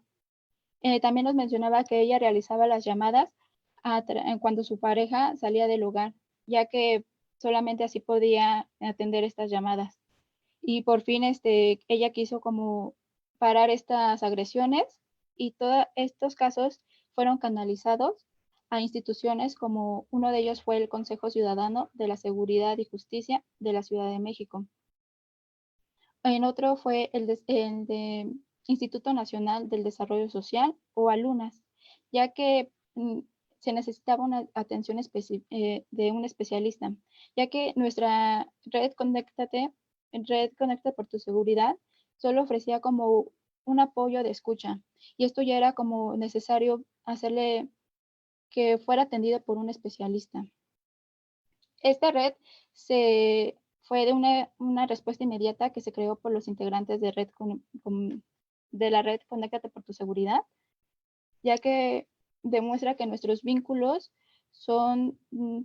También nos mencionaba que ella realizaba las llamadas cuando su pareja salía del hogar, ya que solamente así podía atender estas llamadas. Y por fin ella quiso como parar estas agresiones, y todos estos casos fueron canalizados a instituciones, como uno de ellos fue el Consejo Ciudadano de la Seguridad y Justicia de la Ciudad de México. En otro fue el de Instituto Nacional del Desarrollo Social, o ALUNAS, ya que se necesitaba una atención de un especialista, ya que nuestra red Conecta por tu Seguridad solo ofrecía como un apoyo de escucha, y esto ya era como necesario hacerle que fuera atendido por un especialista. Esta red fue de una respuesta inmediata que se creó por los integrantes de la red Conéctate por tu Seguridad, ya que demuestra que nuestros vínculos son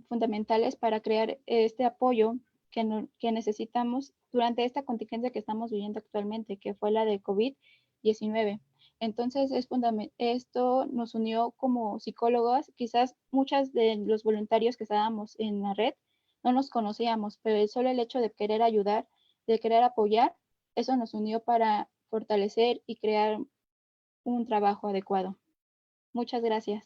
fundamentales para crear este apoyo que necesitamos durante esta contingencia que estamos viviendo actualmente, que fue la de COVID-19. Entonces, esto nos unió como psicólogos. Quizás muchas de los voluntarios que estábamos en la red no nos conocíamos, pero solo el hecho de querer ayudar, de querer apoyar, eso nos unió para fortalecer y crear un trabajo adecuado. Muchas gracias.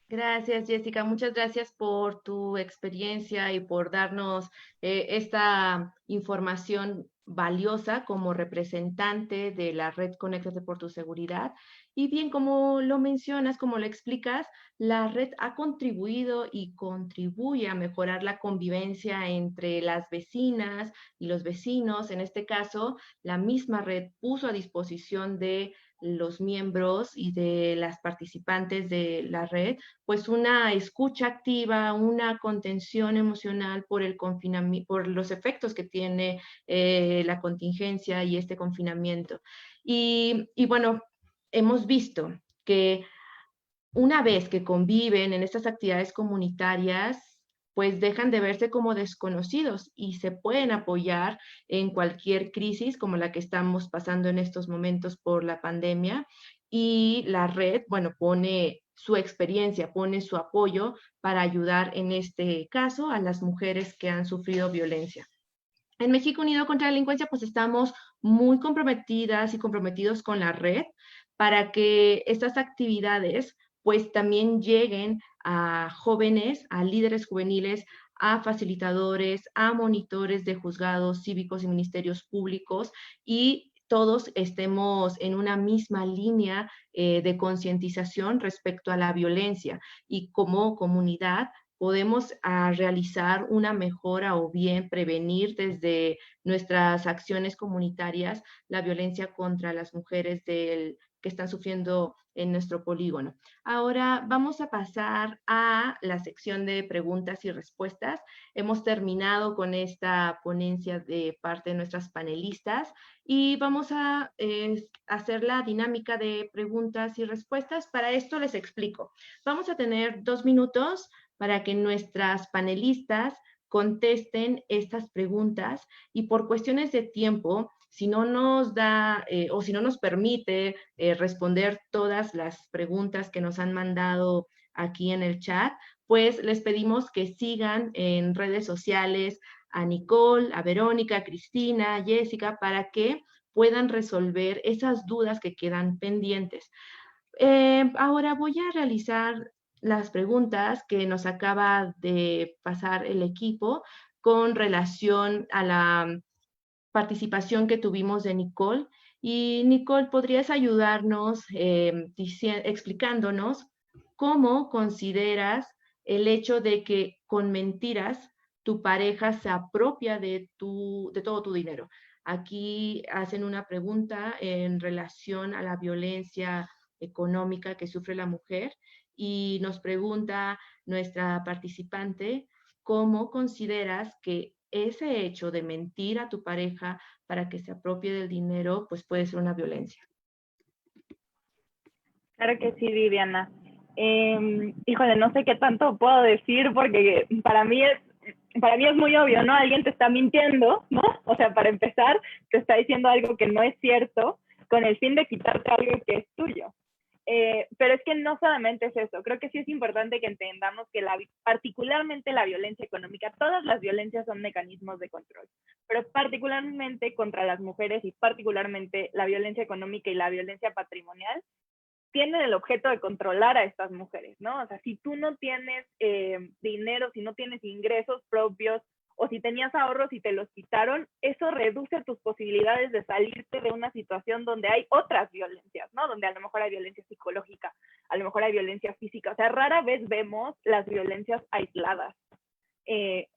Gracias, Jessica. Muchas gracias por tu experiencia y por darnos esta información valiosa como representante de la red Conéctate por tu Seguridad. Y bien, como lo mencionas, como lo explicas, la red ha contribuido y contribuye a mejorar la convivencia entre las vecinas y los vecinos. En este caso, la misma red puso a disposición de los miembros y de las participantes de la red, pues una escucha activa, una contención emocional por el confinamiento, por los efectos que tiene la contingencia y este confinamiento. Y bueno, hemos visto que una vez que conviven en estas actividades comunitarias, pues dejan de verse como desconocidos y se pueden apoyar en cualquier crisis como la que estamos pasando en estos momentos por la pandemia. Y la red, bueno, pone su experiencia, pone su apoyo para ayudar en este caso a las mujeres que han sufrido violencia. En México Unido contra la Delincuencia, pues estamos muy comprometidas y comprometidos con la red para que estas actividades pues también lleguen a jóvenes, a líderes juveniles, a facilitadores, a monitores de juzgados cívicos y ministerios públicos, y todos estemos en una misma línea de concientización respecto a la violencia, y como comunidad podemos realizar una mejora o bien prevenir desde nuestras acciones comunitarias la violencia contra las mujeres que están sufriendo en nuestro polígono. Ahora vamos a pasar a la sección de preguntas y respuestas. Hemos terminado con esta ponencia de parte de nuestras panelistas y vamos a hacer la dinámica de preguntas y respuestas. Para esto les explico. Vamos a tener 2 minutos para que nuestras panelistas contesten estas preguntas, y por cuestiones de tiempo, si no nos da o si no nos permite responder todas las preguntas que nos han mandado aquí en el chat, pues les pedimos que sigan en redes sociales a Nicole, a Verónica, a Cristina, a Jessica, para que puedan resolver esas dudas que quedan pendientes. Ahora voy a realizar las preguntas que nos acaba de pasar el equipo con relación a la participación que tuvimos de Nicole. Y Nicole, ¿podrías ayudarnos explicándonos cómo consideras el hecho de que con mentiras tu pareja se apropia de todo tu dinero? Aquí hacen una pregunta en relación a la violencia económica que sufre la mujer y nos pregunta nuestra participante, ¿cómo consideras que ese hecho de mentir a tu pareja para que se apropie del dinero, pues puede ser una violencia?
Claro que sí, Viviana. Híjole, no sé qué tanto puedo decir porque para mí es muy obvio, ¿no? Alguien te está mintiendo, ¿no? O sea, para empezar, te está diciendo algo que no es cierto con el fin de quitarte algo que es tuyo. Pero es que no solamente es eso, creo que sí es importante que entendamos que particularmente la violencia económica, todas las violencias son mecanismos de control, pero particularmente contra las mujeres y particularmente la violencia económica y la violencia patrimonial tienen el objeto de controlar a estas mujeres, ¿no? O sea, si tú no tienes dinero, si no tienes ingresos propios, o si tenías ahorros y te los quitaron, eso reduce tus posibilidades de salirte de una situación donde hay otras violencias, ¿no? Donde a lo mejor hay violencia psicológica, a lo mejor hay violencia física. O sea, rara vez vemos las violencias aisladas.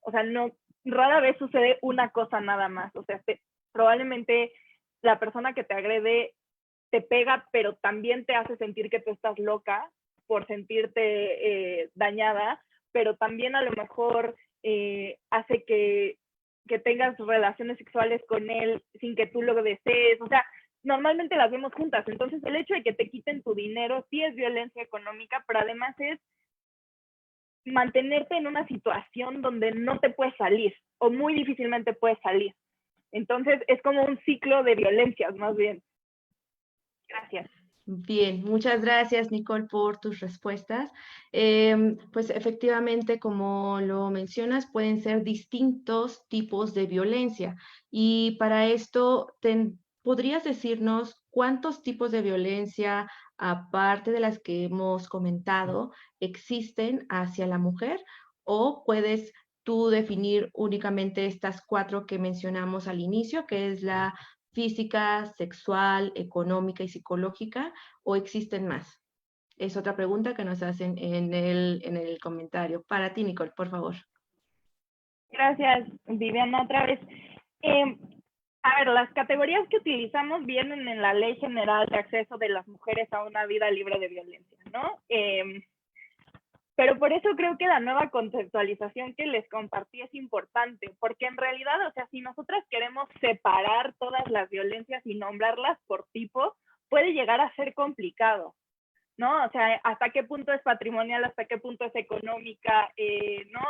O sea, no, rara vez sucede una cosa nada más. O sea, probablemente la persona que te agrede te pega, pero también te hace sentir que tú estás loca por sentirte dañada, pero también a lo mejor hace que tengas relaciones sexuales con él sin que tú lo desees. O sea, normalmente las vemos juntas. Entonces, el hecho de que te quiten tu dinero sí es violencia económica, pero además es mantenerte en una situación donde no te puedes salir o muy difícilmente puedes salir. Entonces, es como un ciclo de violencias, más bien. Gracias.
Bien, muchas gracias, Nicole, por tus respuestas. Pues efectivamente, como lo mencionas, pueden ser distintos tipos de violencia. Y para esto, ¿podrías decirnos cuántos tipos de violencia, aparte de las que hemos comentado, existen hacia la mujer? ¿O puedes tú definir únicamente estas 4 que mencionamos al inicio, que es la física, sexual, económica y psicológica, o existen más? Es otra pregunta que nos hacen en el comentario. Para ti, Nicole, por favor.
Gracias, Viviana, otra vez. A ver, las categorías que utilizamos vienen en la Ley General de Acceso de las Mujeres a una Vida Libre de Violencia, ¿no? Pero por eso creo que la nueva conceptualización que les compartí es importante, porque en realidad, o sea, si nosotras queremos separar todas las violencias y nombrarlas por tipo, puede llegar a ser complicado, ¿no? O sea, hasta qué punto es patrimonial, hasta qué punto es económica, ¿no?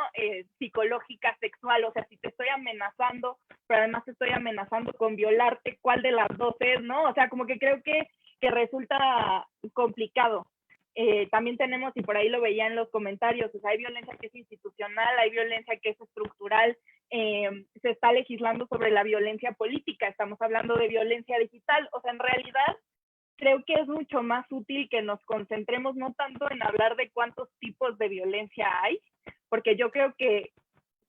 Psicológica, sexual. O sea, si te estoy amenazando, pero además te estoy amenazando con violarte, ¿cuál de las dos es, no? O sea, como que creo que resulta complicado. También tenemos, y por ahí lo veía en los comentarios, o sea, hay violencia que es institucional, hay violencia que es estructural, se está legislando sobre la violencia política, estamos hablando de violencia digital. O sea, en realidad creo que es mucho más útil que nos concentremos no tanto en hablar de cuántos tipos de violencia hay, porque yo creo que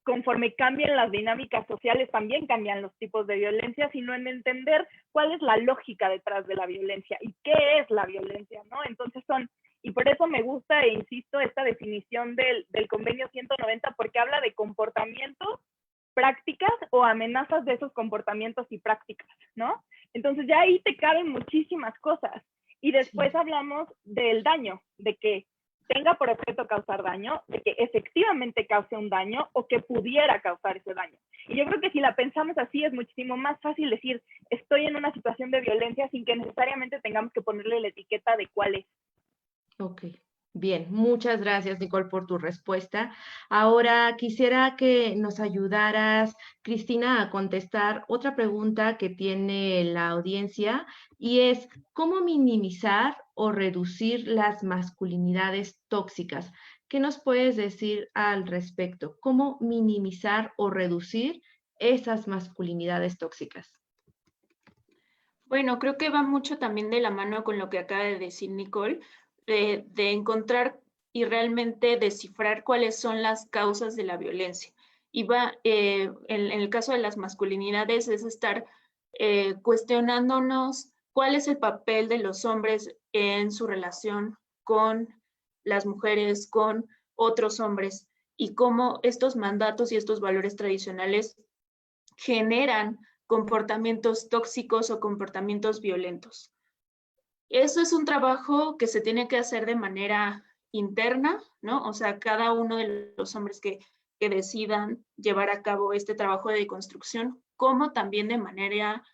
conforme cambien las dinámicas sociales también cambian los tipos de violencia, sino en entender cuál es la lógica detrás de la violencia y qué es la violencia, ¿no? Entonces y por eso me gusta e insisto esta definición del convenio 190, porque habla de comportamientos, prácticas o amenazas de esos comportamientos y prácticas, ¿no? Entonces ya ahí te caben muchísimas cosas. Y después hablamos del daño, de que tenga por objeto causar daño, de que efectivamente cause un daño o que pudiera causar ese daño. Y yo creo que si la pensamos así es muchísimo más fácil decir estoy en una situación de violencia sin que necesariamente tengamos que ponerle la etiqueta de cuál es.
Ok, bien, muchas gracias, Nicole, por tu respuesta. Ahora quisiera que nos ayudaras, Cristina, a contestar otra pregunta que tiene la audiencia y es, ¿cómo minimizar o reducir las masculinidades tóxicas? ¿Qué nos puedes decir al respecto? ¿Cómo minimizar o reducir esas masculinidades tóxicas?
Bueno, creo que va mucho también de la mano con lo que acaba de decir Nicole, de encontrar y realmente descifrar cuáles son las causas de la violencia. Y va, en el caso de las masculinidades, es estar cuestionándonos cuál es el papel de los hombres en su relación con las mujeres, con otros hombres, y cómo estos mandatos y estos valores tradicionales generan comportamientos tóxicos o comportamientos violentos. Eso es un trabajo que se tiene que hacer de manera interna, ¿no? O sea, cada uno de los hombres que decidan llevar a cabo este trabajo de deconstrucción, como también de manera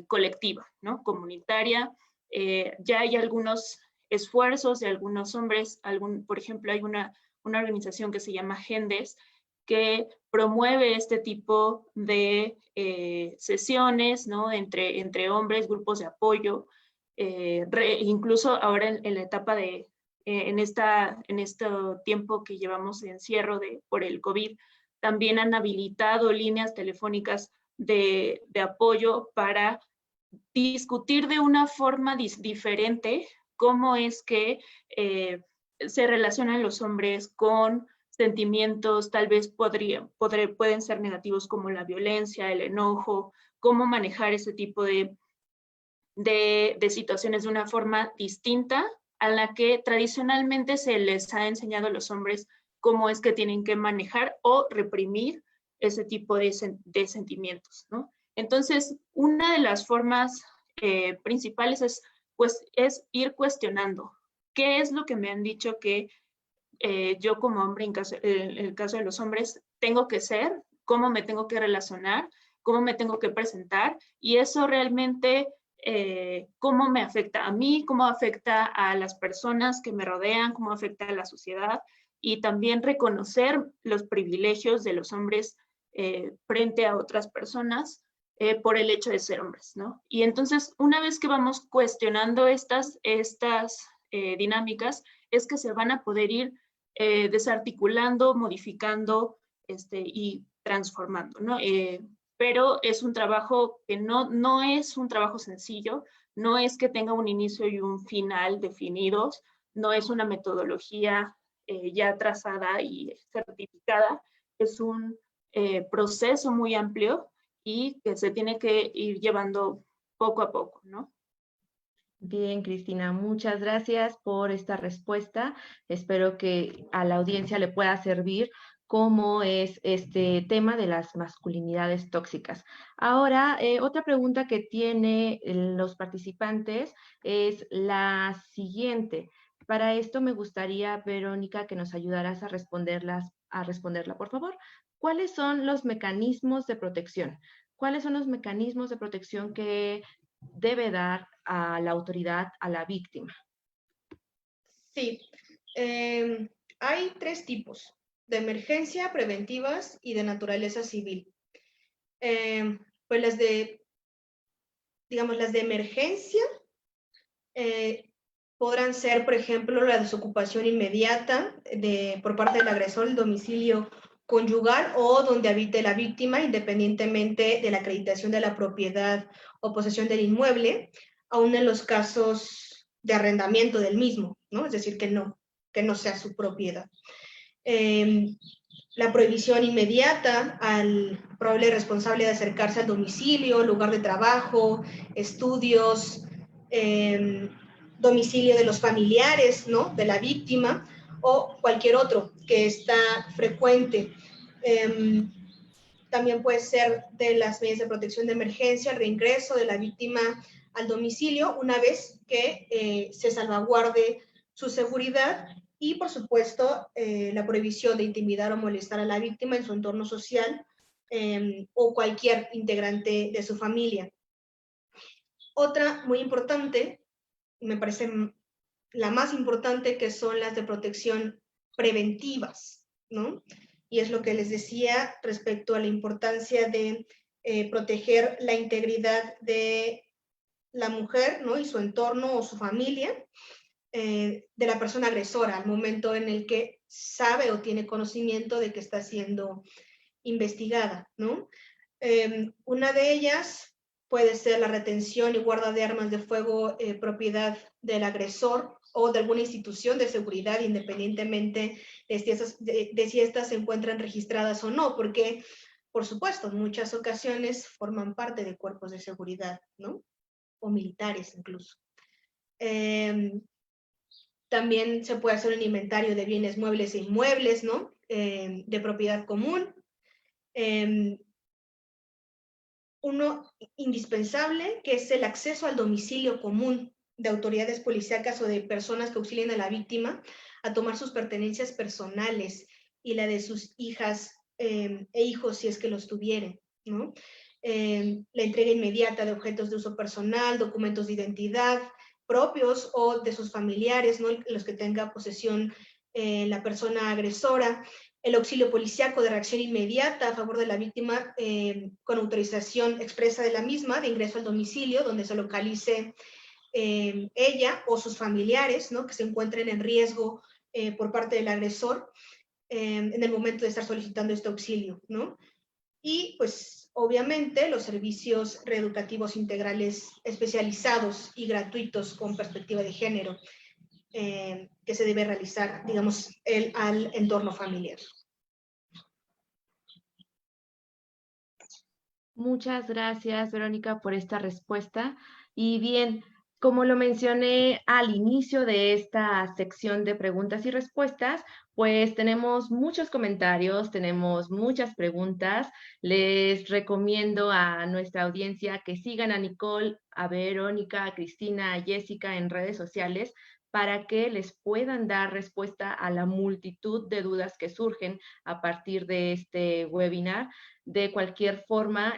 colectiva, ¿no? Comunitaria. Ya hay algunos esfuerzos de algunos hombres, por ejemplo, hay una organización que se llama Gendes, que promueve este tipo de sesiones, ¿no? Entre hombres, grupos de apoyo, incluso ahora en la etapa de, en este tiempo que llevamos de encierro por el COVID, también han habilitado líneas telefónicas de apoyo para discutir de una forma diferente cómo es que se relacionan los hombres con sentimientos tal vez pueden ser negativos como la violencia, el enojo, cómo manejar ese tipo de situaciones de una forma distinta a la que tradicionalmente se les ha enseñado a los hombres cómo es que tienen que manejar o reprimir ese tipo de sentimientos, ¿no? Entonces, una de las formas principales es ir cuestionando qué es lo que me han dicho que yo como hombre, en el caso de los hombres, tengo que ser, cómo me tengo que relacionar, cómo me tengo que presentar, y eso realmente cómo me afecta a mí, cómo afecta a las personas que me rodean, cómo afecta a la sociedad, y también reconocer los privilegios de los hombres frente a otras personas por el hecho de ser hombres, ¿no? Y entonces, una vez que vamos cuestionando estas dinámicas, es que se van a poder ir desarticulando, modificando y transformando, ¿no? Pero es un trabajo que no es un trabajo sencillo, no es que tenga un inicio y un final definidos, no es una metodología ya trazada y certificada, es un proceso muy amplio y que se tiene que ir llevando poco a poco, ¿no?
Bien, Cristina, muchas gracias por esta respuesta. Espero que a la audiencia le pueda servir cómo es este tema de las masculinidades tóxicas. Ahora, otra pregunta que tienen los participantes es la siguiente. Para esto me gustaría, Verónica, que nos ayudaras a responderla, por favor. ¿Cuáles son los mecanismos de protección? ¿Cuáles son los mecanismos de protección que debe dar a la autoridad a la víctima?
Sí, hay 3 tipos: de emergencia, preventivas y de naturaleza civil. Pues las de emergencia podrán ser, por ejemplo, la desocupación inmediata por parte del agresor del domicilio conyugal o donde habite la víctima, independientemente de la acreditación de la propiedad o posesión del inmueble, aún en los casos de arrendamiento del mismo, ¿no? Es decir, que no sea su propiedad. La prohibición inmediata al probable responsable de acercarse al domicilio, lugar de trabajo, estudios, domicilio de los familiares, ¿no? De la víctima o cualquier otro que está frecuente. También puede ser de las medidas de protección de emergencia, el reingreso de la víctima al domicilio una vez que se salvaguarde su seguridad y, por supuesto, la prohibición de intimidar o molestar a la víctima en su entorno social o cualquier integrante de su familia. Otra muy importante, me parece la más importante, que son las de protección preventivas, ¿no? Y es lo que les decía respecto a la importancia de proteger la integridad de la mujer, ¿no? Y su entorno o su familia, de la persona agresora al momento en el que sabe o tiene conocimiento de que está siendo investigada, ¿no? Una de ellas puede ser la retención y guarda de armas de fuego propiedad del agresor o de alguna institución de seguridad, independientemente de si estas se encuentran registradas o no, porque, por supuesto, en muchas ocasiones forman parte de cuerpos de seguridad, ¿no? O militares incluso. También se puede hacer un inventario de bienes muebles e inmuebles, ¿no? De propiedad común. Uno indispensable, que es el acceso al domicilio común de autoridades policíacas o de personas que auxilien a la víctima a tomar sus pertenencias personales y la de sus hijas e hijos si es que los tuvieren, ¿no? La entrega inmediata de objetos de uso personal, documentos de identidad propios o de sus familiares, ¿no? Los que tenga posesión la persona agresora, el auxilio policíaco de reacción inmediata a favor de la víctima con autorización expresa de la misma de ingreso al domicilio donde se localice ella o sus familiares, ¿no? Que se encuentren en riesgo por parte del agresor en el momento de estar solicitando este auxilio, ¿no? Y pues obviamente los servicios reeducativos integrales especializados y gratuitos con perspectiva de género que se debe realizar, digamos, al entorno familiar.
Muchas gracias, Verónica, por esta respuesta. Y bien, como lo mencioné al inicio de esta sección de preguntas y respuestas, pues tenemos muchos comentarios, tenemos muchas preguntas. Les recomiendo a nuestra audiencia que sigan a Nicole, a Verónica, a Cristina, a Jessica en redes sociales para que les puedan dar respuesta a la multitud de dudas que surgen a partir de este webinar. De cualquier forma,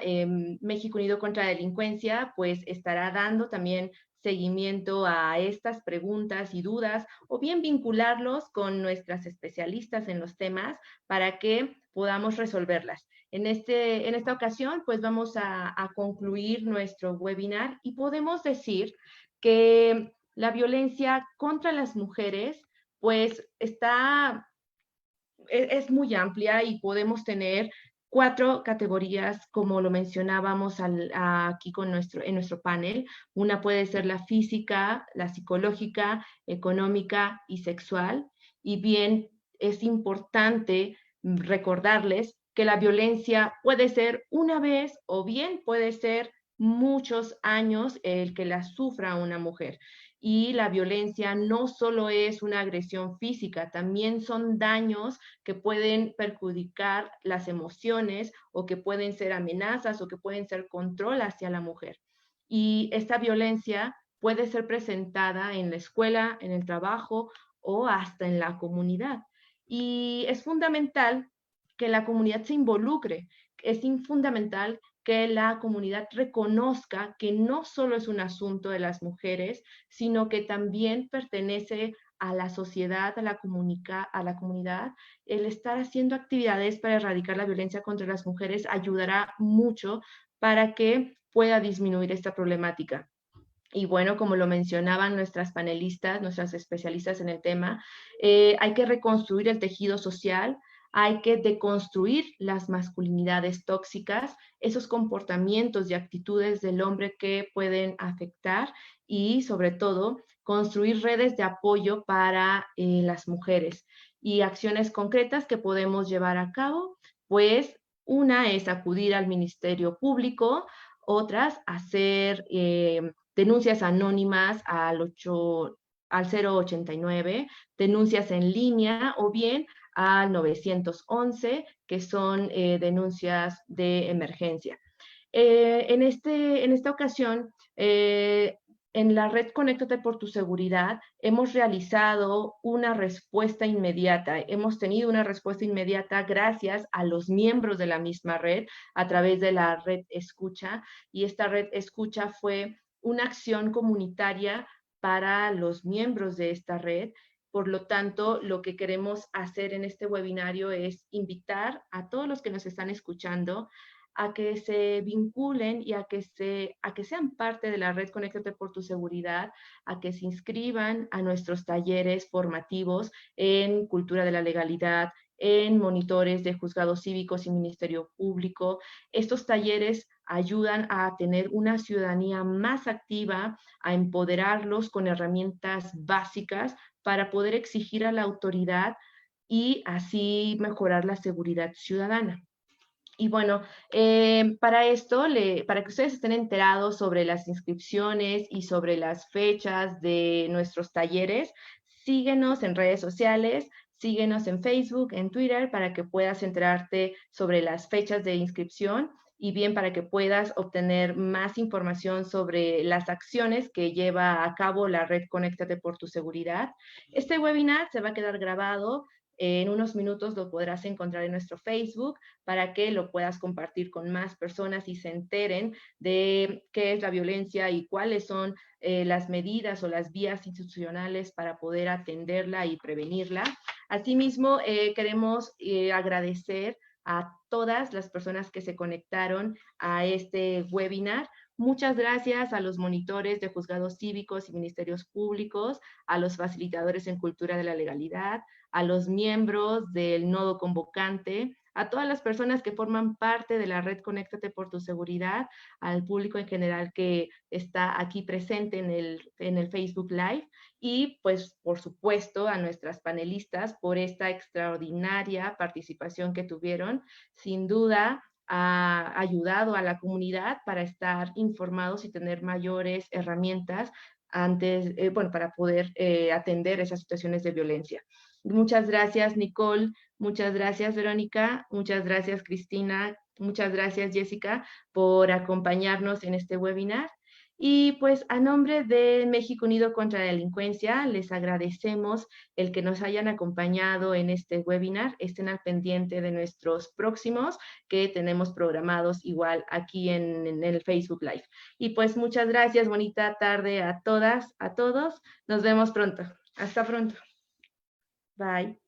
México Unido contra la Delincuencia pues estará dando también seguimiento a estas preguntas y dudas o bien vincularlos con nuestras especialistas en los temas para que podamos resolverlas. En esta ocasión pues vamos a concluir nuestro webinar y podemos decir que la violencia contra las mujeres pues es muy amplia y podemos tener 4 categorías, como lo mencionábamos aquí en nuestro panel. Una puede ser la física, la psicológica, económica y sexual. Y bien, es importante recordarles que la violencia puede ser una vez o bien puede ser muchos años el que la sufra una mujer. Y la violencia no solo es una agresión física, también son daños que pueden perjudicar las emociones o que pueden ser amenazas o que pueden ser control hacia la mujer. Y esta violencia puede ser presentada en la escuela, en el trabajo o hasta en la comunidad. Y es fundamental que la comunidad se involucre, es fundamental que la comunidad reconozca que no solo es un asunto de las mujeres, sino que también pertenece a la sociedad, a la comunidad. El estar haciendo actividades para erradicar la violencia contra las mujeres ayudará mucho para que pueda disminuir esta problemática. Y bueno, como lo mencionaban nuestras panelistas, nuestras especialistas en el tema, hay que reconstruir el tejido social, hay que deconstruir las masculinidades tóxicas, esos comportamientos y actitudes del hombre que pueden afectar y sobre todo construir redes de apoyo para las mujeres y acciones concretas que podemos llevar a cabo, pues una es acudir al Ministerio Público, otras hacer denuncias anónimas al 089, denuncias en línea o bien al 911, que son denuncias de emergencia. En esta ocasión, en la red Conéctate por tu Seguridad, hemos realizado una respuesta inmediata. Hemos tenido una respuesta inmediata gracias a los miembros de la misma red a través de la red Escucha. Y esta red Escucha fue una acción comunitaria para los miembros de esta red. Por lo tanto, lo que queremos hacer en este webinario es invitar a todos los que nos están escuchando a que se vinculen y a que sean parte de la red Conéctate por tu Seguridad, a que se inscriban a nuestros talleres formativos en cultura de la legalidad, en monitores de juzgados cívicos y Ministerio Público. Estos talleres ayudan a tener una ciudadanía más activa, a empoderarlos con herramientas básicas para poder exigir a la autoridad y así mejorar la seguridad ciudadana. Y bueno, para esto, para que ustedes estén enterados sobre las inscripciones y sobre las fechas de nuestros talleres, síguenos en redes sociales, síguenos en Facebook, en Twitter, para que puedas enterarte sobre las fechas de inscripción y bien para que puedas obtener más información sobre las acciones que lleva a cabo la red Conéctate por tu Seguridad. Este webinar se va a quedar grabado. En unos minutos lo podrás encontrar en nuestro Facebook para que lo puedas compartir con más personas y se enteren de qué es la violencia y cuáles son las medidas o las vías institucionales para poder atenderla y prevenirla. Asimismo, queremos agradecer a todas las personas que se conectaron a este webinar. Muchas gracias a los monitores de juzgados cívicos y ministerios públicos, a los facilitadores en cultura de la legalidad, a los miembros del nodo convocante, a todas las personas que forman parte de la red Conéctate por tu Seguridad, al público en general que está aquí presente en el Facebook Live y pues por supuesto a nuestras panelistas por esta extraordinaria participación que tuvieron. Sin duda ha ayudado a la comunidad para estar informados y tener mayores herramientas antes, bueno, para poder atender esas situaciones de violencia. Muchas gracias, Nicole. Muchas gracias, Verónica. Muchas gracias, Cristina. Muchas gracias, Jessica, por acompañarnos en este webinar. Y pues a nombre de México Unido contra la Delincuencia, les agradecemos el que nos hayan acompañado en este webinar. Estén al pendiente de nuestros próximos que tenemos programados igual aquí en el Facebook Live. Y pues muchas gracias, bonita tarde a todas, a todos. Nos vemos pronto. Hasta pronto. Bye.